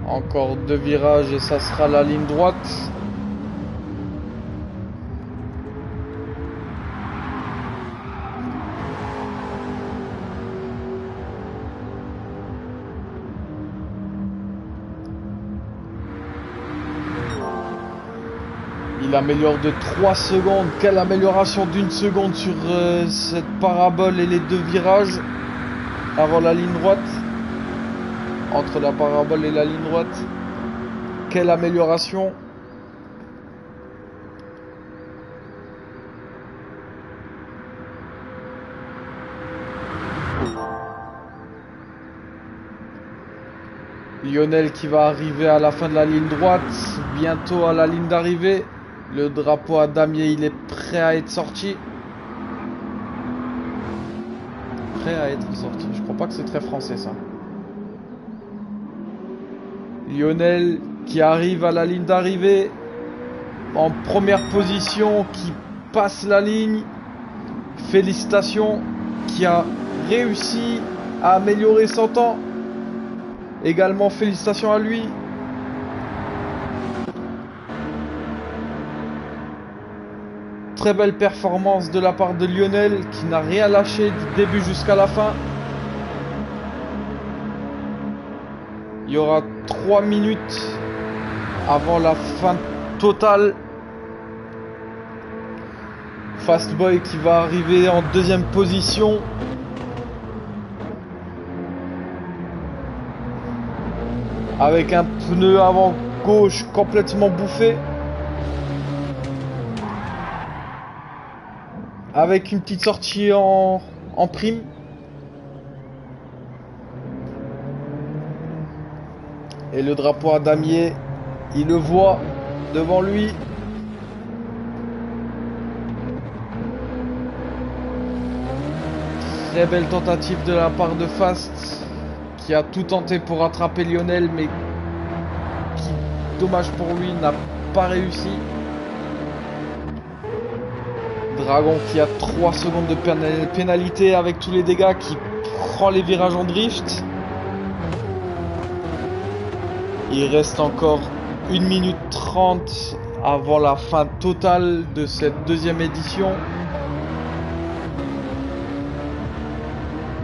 Encore 2 virages et ça sera la ligne droite. Il améliore de 3 secondes. Quelle amélioration d'1 seconde sur cette parabole et les 2 virages avant la ligne droite. Entre la parabole et la ligne droite. Quelle amélioration. Lionel qui va arriver à la fin de la ligne droite. Bientôt à la ligne d'arrivée. Le drapeau à damier, il est prêt à être sorti. Prêt à être sorti. Je crois pas que c'est très français ça. Lionel qui arrive à la ligne d'arrivée. En première position, qui passe la ligne. Félicitations. Qui a réussi à améliorer son temps. Également félicitations à lui. Très belle performance de la part de Lionel qui n'a rien lâché du début jusqu'à la fin. Il y aura 3 minutes avant la fin totale. Fastboy qui va arriver en deuxième position. Avec un pneu avant gauche complètement bouffé. Avec une petite sortie en prime. Et le drapeau à damier, il le voit devant lui. Très belle tentative de la part de Fast, qui a tout tenté pour rattraper Lionel, mais qui, dommage pour lui, n'a pas réussi. Dragon qui a 3 secondes de pénalité avec tous les dégâts, qui prend les virages en drift. Il reste encore 1 minute 30 avant la fin totale de cette deuxième édition.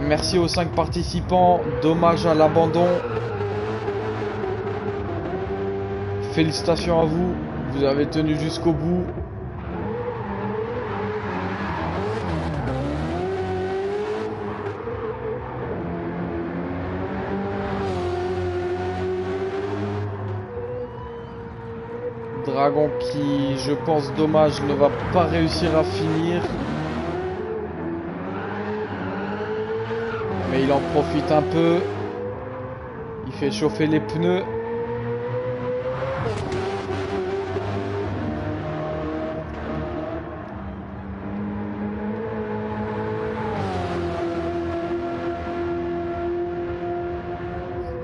Merci aux 5 participants, dommage à l'abandon. Félicitations à vous, vous avez tenu jusqu'au bout. Dragon qui, je pense, dommage, ne va pas réussir à finir. Mais il en profite un peu. Il fait chauffer les pneus.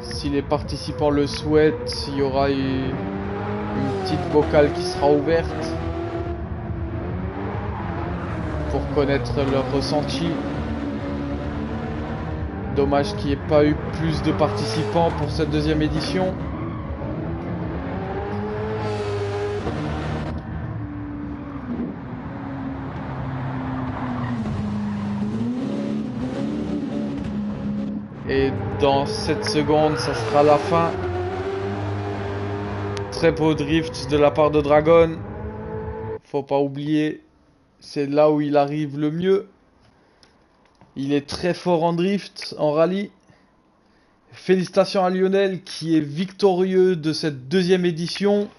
Si les participants le souhaitent, il y aura une petite vocale qui sera ouverte pour connaître leur ressenti. Dommage qu'il n'y ait pas eu plus de participants pour cette deuxième édition. Dans 7 secondes, ça sera la fin. Très beau drift de la part de Dragon. Faut pas oublier, c'est là où il arrive le mieux. Il est très fort en drift, en rallye. Félicitations à Lionel qui est victorieux de cette deuxième édition.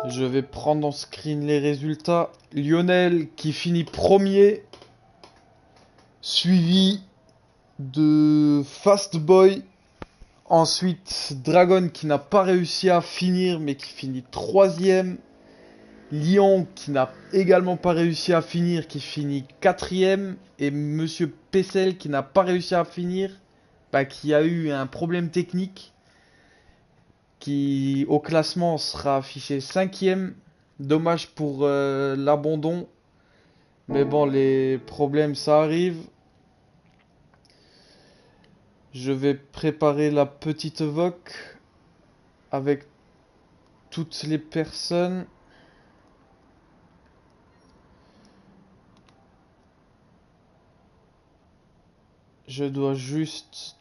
Je vais prendre en screen les résultats. Lionel qui finit premier, suivi de Fastboy. Ensuite, Dragon qui n'a pas réussi à finir mais qui finit troisième. Lyon qui n'a également pas réussi à finir, qui finit quatrième. Et Monsieur Pessel qui n'a pas réussi à finir, bah, qui a eu un problème technique, qui au classement sera affiché cinquième. Dommage pour l'abandon. Mais bon, les problèmes ça arrive. Je vais préparer la petite voc avec toutes les personnes. Je dois juste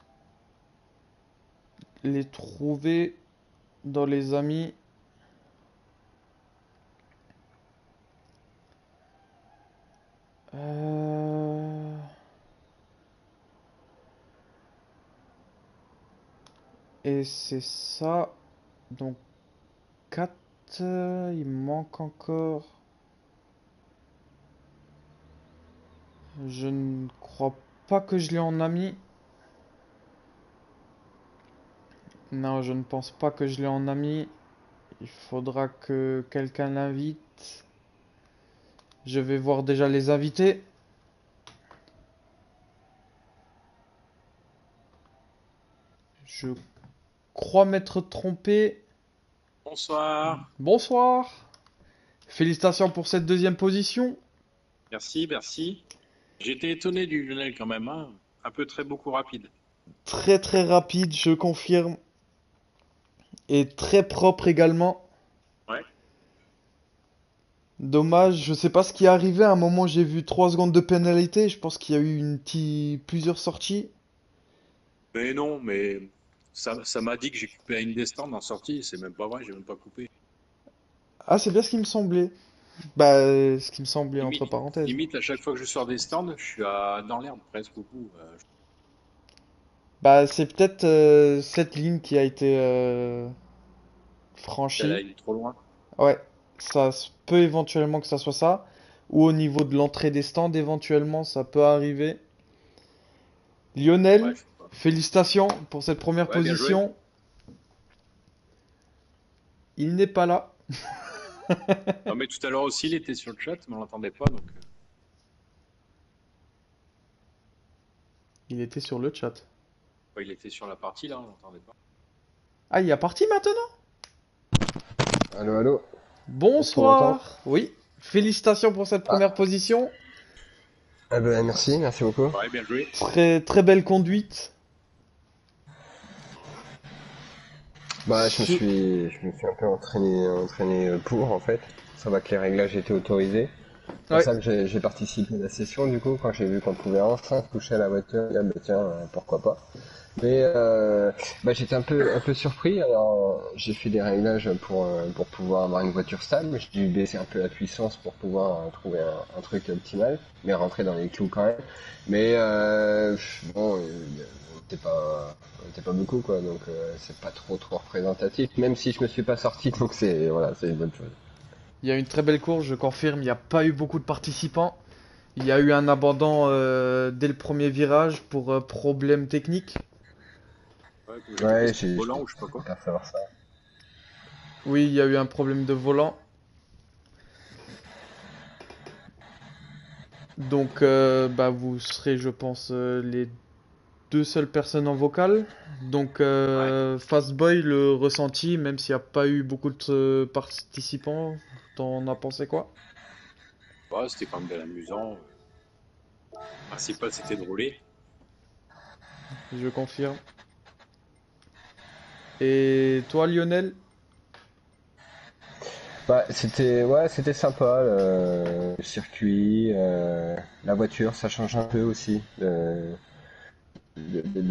les trouver dans les amis. Et c'est ça. Donc 4. Il manque encore. Je ne crois pas que je l'ai en ami. Non, je ne pense pas que je l'ai en ami. Il faudra que quelqu'un l'invite. Je vais voir déjà les invités. Je crois m'être trompé. Bonsoir. Bonsoir. Félicitations pour cette deuxième position. Merci, merci. J'étais étonné du Lionel quand même, hein. Un peu très beaucoup rapide. Très très rapide, je confirme. Et très propre également. Ouais. Dommage, je sais pas ce qui est arrivé. À un moment, j'ai vu 3 secondes de pénalité. Je pense qu'il y a eu plusieurs sorties. Mais non, mais ça m'a dit que j'ai coupé à une des stands en sortie. C'est même pas vrai, j'ai même pas coupé. Ah, c'est bien ce qui me semblait. Bah, ce qui me semblait entre Limite, parenthèses. limite, à chaque fois que je sors des stands, je suis dans l'herbe presque au bout. Bah, c'est peut-être cette ligne qui a été Elle franchie. aille trop loin. Ouais, ça se peut éventuellement que ça soit ça. Ou au niveau de l'entrée des stands, éventuellement, ça peut arriver. Ouais, Lionel, je sais pas. félicitations pour cette première Ouais, bien joué. position. Il n'est pas là. Non, mais tout à l'heure aussi, il était sur le chat, mais on l'entendait pas, donc. Il était sur le chat. Ouais, il était sur la partie là, on l'entendait pas. Ah, il est parti maintenant? Allô, allô, est-ce qu'on m'entend? Bonsoir. Oui, félicitations pour cette Ah, première position. eh ben merci, merci beaucoup. Ouais, bien joué. Très très belle conduite. Bah, Su- je me suis un peu entraîné pour en fait. Ça va que les réglages étaient autorisés. C'est pour Ouais, ça que j'ai participé à la session du coup, quand j'ai vu qu'on pouvait enfin toucher à la voiture, ah, bah, tiens, pourquoi pas. Mais bah, j'étais un peu surpris. Alors j'ai fait des réglages pour pouvoir avoir une voiture stable. J'ai dû baisser un peu la puissance pour pouvoir trouver un truc optimal, mais rentrer dans les clous quand même. Mais bon, on était pas beaucoup quoi, donc c'est pas trop représentatif. Même si je me suis pas sorti, donc c'est voilà, c'est une bonne chose. il y a une très belle course, je confirme. Il n'y a pas eu beaucoup de participants. Il y a eu un abandon dès le premier virage pour problème technique. Ouais, comme j'ai compris, Ouais, c'était le volant ou je sais pas j'ai quoi. pas savoir ça. Oui, il y a eu un problème de volant. Donc, bah, vous serez, je pense, les deux seules personnes en vocal. Donc, Ouais. Fastboy, le ressenti, même s'il n'y a pas eu beaucoup de participants, t'en as pensé quoi? Ouais, c'était quand même bien amusant. Le principal, c'était de rouler. Je confirme. Et toi, Lionel? Bah, c'était sympa, le circuit, la voiture, ça change un peu aussi de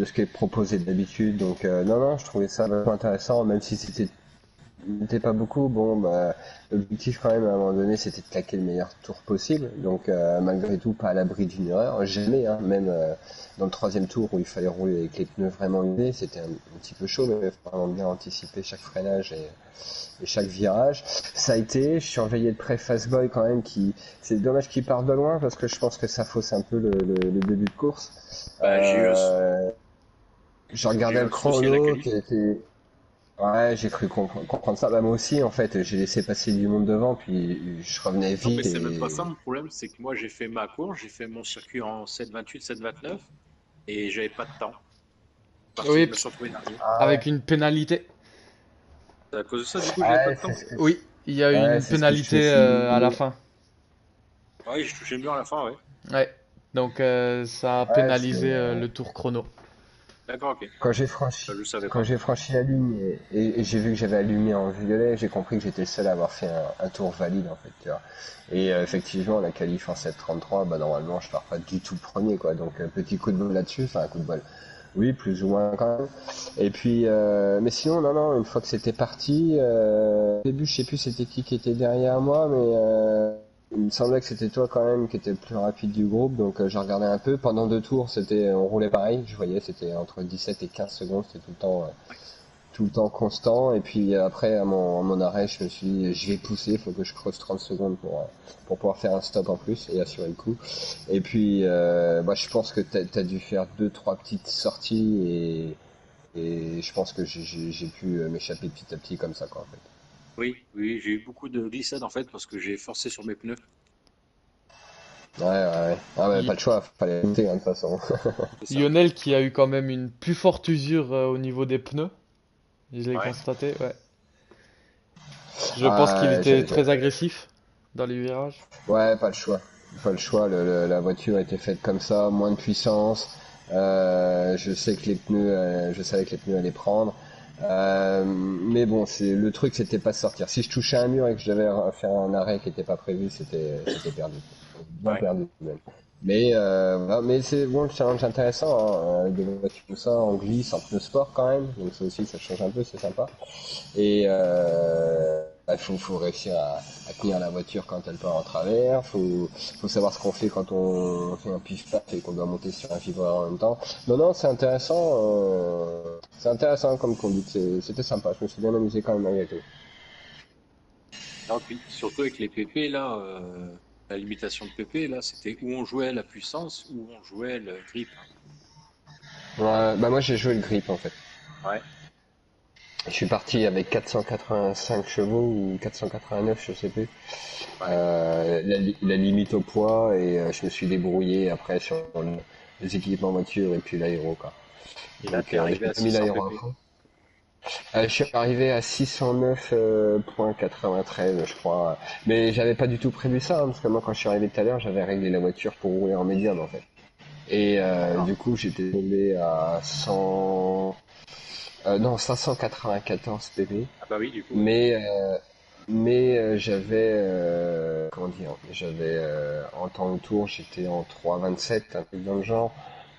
ce qui est proposé d'habitude. Donc, non, non, je trouvais ça vachement intéressant, même si n'était pas beaucoup. Bon, bah, l'objectif quand même à un moment donné, c'était de claquer le meilleur tour possible. Donc, malgré tout, pas à l'abri d'une erreur. Jamais, hein, même dans le troisième tour où il fallait rouler avec les pneus vraiment usés, c'était un petit peu chaud, mais il faut vraiment bien anticiper chaque freinage et chaque virage. Ça a été, je surveillais de près Fastboy quand même, c'est dommage qu'il parte de loin parce que je pense que ça fausse un peu le début de course. Bah, Euh, je j'ai regardais eu le un souci à la chrono qualif. qui était. Ouais, j'ai cru comprendre ça. Bah, moi aussi, en fait, j'ai laissé passer du monde devant, puis je revenais Non, mais vite c'est même pas ça et. mon problème, c'est que moi j'ai fait ma course, j'ai fait mon circuit en 7,28, 7,29 et j'avais pas de temps. Oui, Je me suis retrouvé dernier. Ah ouais. avec une pénalité. C'est à cause de ça, du coup, j'avais pas Ouais, de temps. Oui, il y a eu ouais, une c'est ce que je me pénalité suis à la dit. fin. Ouais, j'ai touché le mur à la fin, ouais. Ouais. Donc ça a Ouais, pénalisé le tour chrono. D'accord, ok. quand j'ai Ça, franchi, je savais quand pas. j'ai franchi la ligne et j'ai vu que j'avais allumé en violet, j'ai compris que j'étais le seul à avoir fait un tour valide en fait, tu vois. Et effectivement, la qualif en 7,33, bah normalement, je pars pas du tout premier, quoi. Donc petit coup de bol là-dessus, enfin un coup de bol. Oui, plus ou moins quand même. Et puis, mais sinon, non, non, une fois que c'était parti, au début, je sais plus c'était qui était derrière moi, mais il me semblait que c'était toi quand même qui était le plus rapide du groupe, donc j'ai regardé un peu. Pendant deux tours, on roulait pareil, je voyais, c'était entre 17 et 15 secondes, c'était tout le temps constant. Et puis après, à mon arrêt, je me suis dit, je vais pousser, il faut que je creuse 30 secondes pour pouvoir faire un stop en plus et assurer le coup. Et puis, bah, je pense que t'as dû faire deux, trois petites sorties et je pense que j'ai pu m'échapper petit à petit comme ça, quoi, en fait. Oui, oui, j'ai eu beaucoup de glissades en fait parce que j'ai forcé sur mes pneus. Ouais, ouais, ouais. Ah ouais, pas Y- le choix, fallait monter, hein, de toute façon. C'est ça. Lionel qui a eu quand même une plus forte usure au niveau des pneus. Je l'ai Ouais. constaté, ouais. Je pense qu'il Ah, était très agressif dans les virages. ouais, pas le choix. Pas le choix, la voiture a été faite comme ça, moins de puissance. Je savais que les pneus allaient prendre. Mais bon, le truc, c'était pas de sortir. Si je touchais un mur et que je devais faire un arrêt qui était pas prévu, c'était perdu. Bien Ouais. perdu même. Mais voilà, mais c'est bon, le challenge intéressant, hein, avec des voitures comme ça, en glisse, en pneu sport quand même. Donc ça aussi, ça change un peu, c'est sympa. Et faut réussir à tenir la voiture quand elle part en travers. Faut savoir ce qu'on fait quand on fait un pif-paf et qu'on doit monter sur un vibreur en même temps. Non, non, c'est intéressant comme conduite. C'était sympa. Je me suis bien amusé quand même malgré tout. Non, puis surtout avec les PP là, la limitation de PP là, c'était où on jouait la puissance, où on jouait le grip. Ouais, bah moi j'ai joué le grip en fait. Ouais. Je suis parti avec 485 chevaux ou 489, je sais plus. Ouais. La limite au poids et je me suis débrouillé après sur les équipements voiture et puis l'aéro quoi. Et là, Donc t'es j'ai arrivé à pas mis 600 l'aéro à PP. fond. Je suis arrivé à 609,93 je crois. Mais j'avais pas du tout prévu ça, hein, parce que moi quand je suis arrivé tout à l'heure, j'avais réglé la voiture pour rouler en médium en fait. Et D'accord. du coup j'étais tombé à 100... non, 594 pp. Ah bah oui, du coup, oui. Mais j'avais comment dire, j'avais en temps autour, j'étais en 3,27, un truc dans le genre.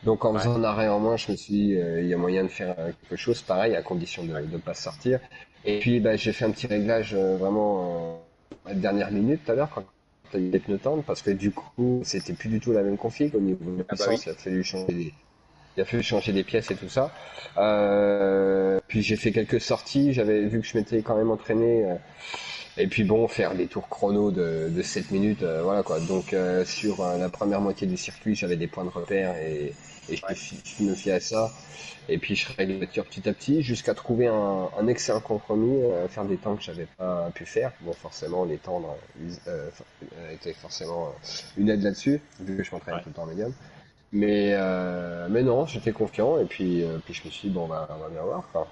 Donc en Ouais. faisant un arrêt en moins, je me suis dit, il y a moyen de faire quelque chose pareil, à condition de Ouais. ne pas sortir. Et puis bah, j'ai fait un petit réglage vraiment à la dernière minute tout à l'heure quand il y a les pneus tendres, parce que du coup c'était plus du tout la même config au niveau de la Ah bah puissance, oui. il a fallu changer des pièces et tout ça. Puis j'ai fait quelques sorties, j'avais vu que je m'étais quand même entraîné. Et puis bon, faire des tours chrono de 7 minutes, voilà quoi. Donc sur la première moitié du circuit, j'avais des points de repère et Ouais. je me fiais à ça. Et puis je réglais la voiture petit à petit jusqu'à trouver un excellent compromis, faire des temps que j'avais pas pu faire. Bon, forcément, les tendres étaient forcément une aide là-dessus, vu que je m'entraînais Ouais. tout le temps en médium. Mais non, j'étais confiant et puis je me suis dit, bon, bah, on va bien voir, quoi.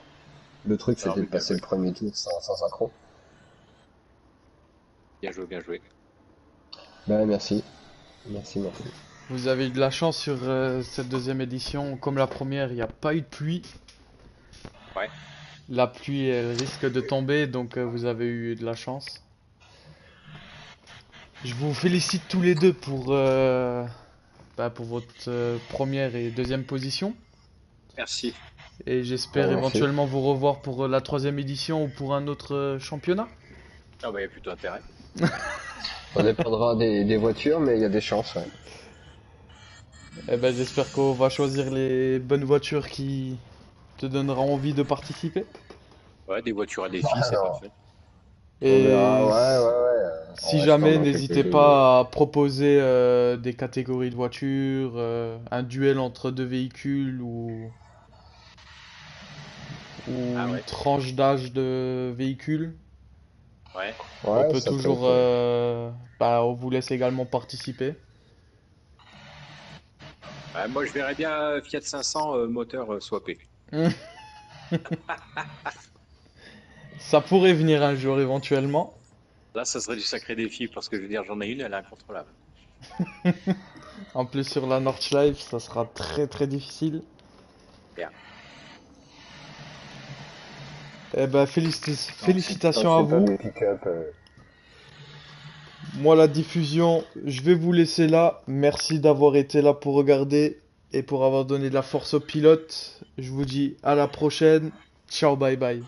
Le truc, Non, c'était mais de bien passer joué. le premier tour sans accroc. Bien joué, bien joué. Ben, merci. Merci, merci. Vous avez eu de la chance sur cette deuxième édition. Comme la première, il n'y a pas eu de pluie. Ouais. La pluie, elle risque de tomber, donc vous avez eu de la chance. Je vous félicite tous les deux pour votre première et deuxième position. Merci. Et j'espère Merci. éventuellement vous revoir pour la troisième édition ou pour un autre championnat. Ah bah, il y a plutôt intérêt. Ça dépendra des voitures, mais il y a des chances, ouais. Eh ben, j'espère qu'on va choisir les bonnes voitures qui te donneront envie de participer. Ouais, des voitures à défi, c'est Alors, parfait. on Et verra, ouais, ouais, ouais. On si reste jamais, dans quelques n'hésitez lignes. pas à proposer des catégories de voitures, un duel entre deux véhicules ou Ah une ouais, tranche d'âge de véhicule. ouais. On Ouais, peut ça peut toujours, être. on vous laisse également participer. Ouais, moi, je verrais bien Fiat 500 moteur swappé. Ça pourrait venir un jour éventuellement. Là, ça serait du sacré défi parce que je veux dire, j'en ai une, elle est incontrôlable. En plus sur la Nordschleife, ça sera très très difficile. Bien. Eh ben, Non, félicitations à c'est pas vous. des pick-up. Moi, la diffusion, je vais vous laisser là. Merci d'avoir été là pour regarder et pour avoir donné de la force aux pilotes. Je vous dis à la prochaine. Ciao, bye bye.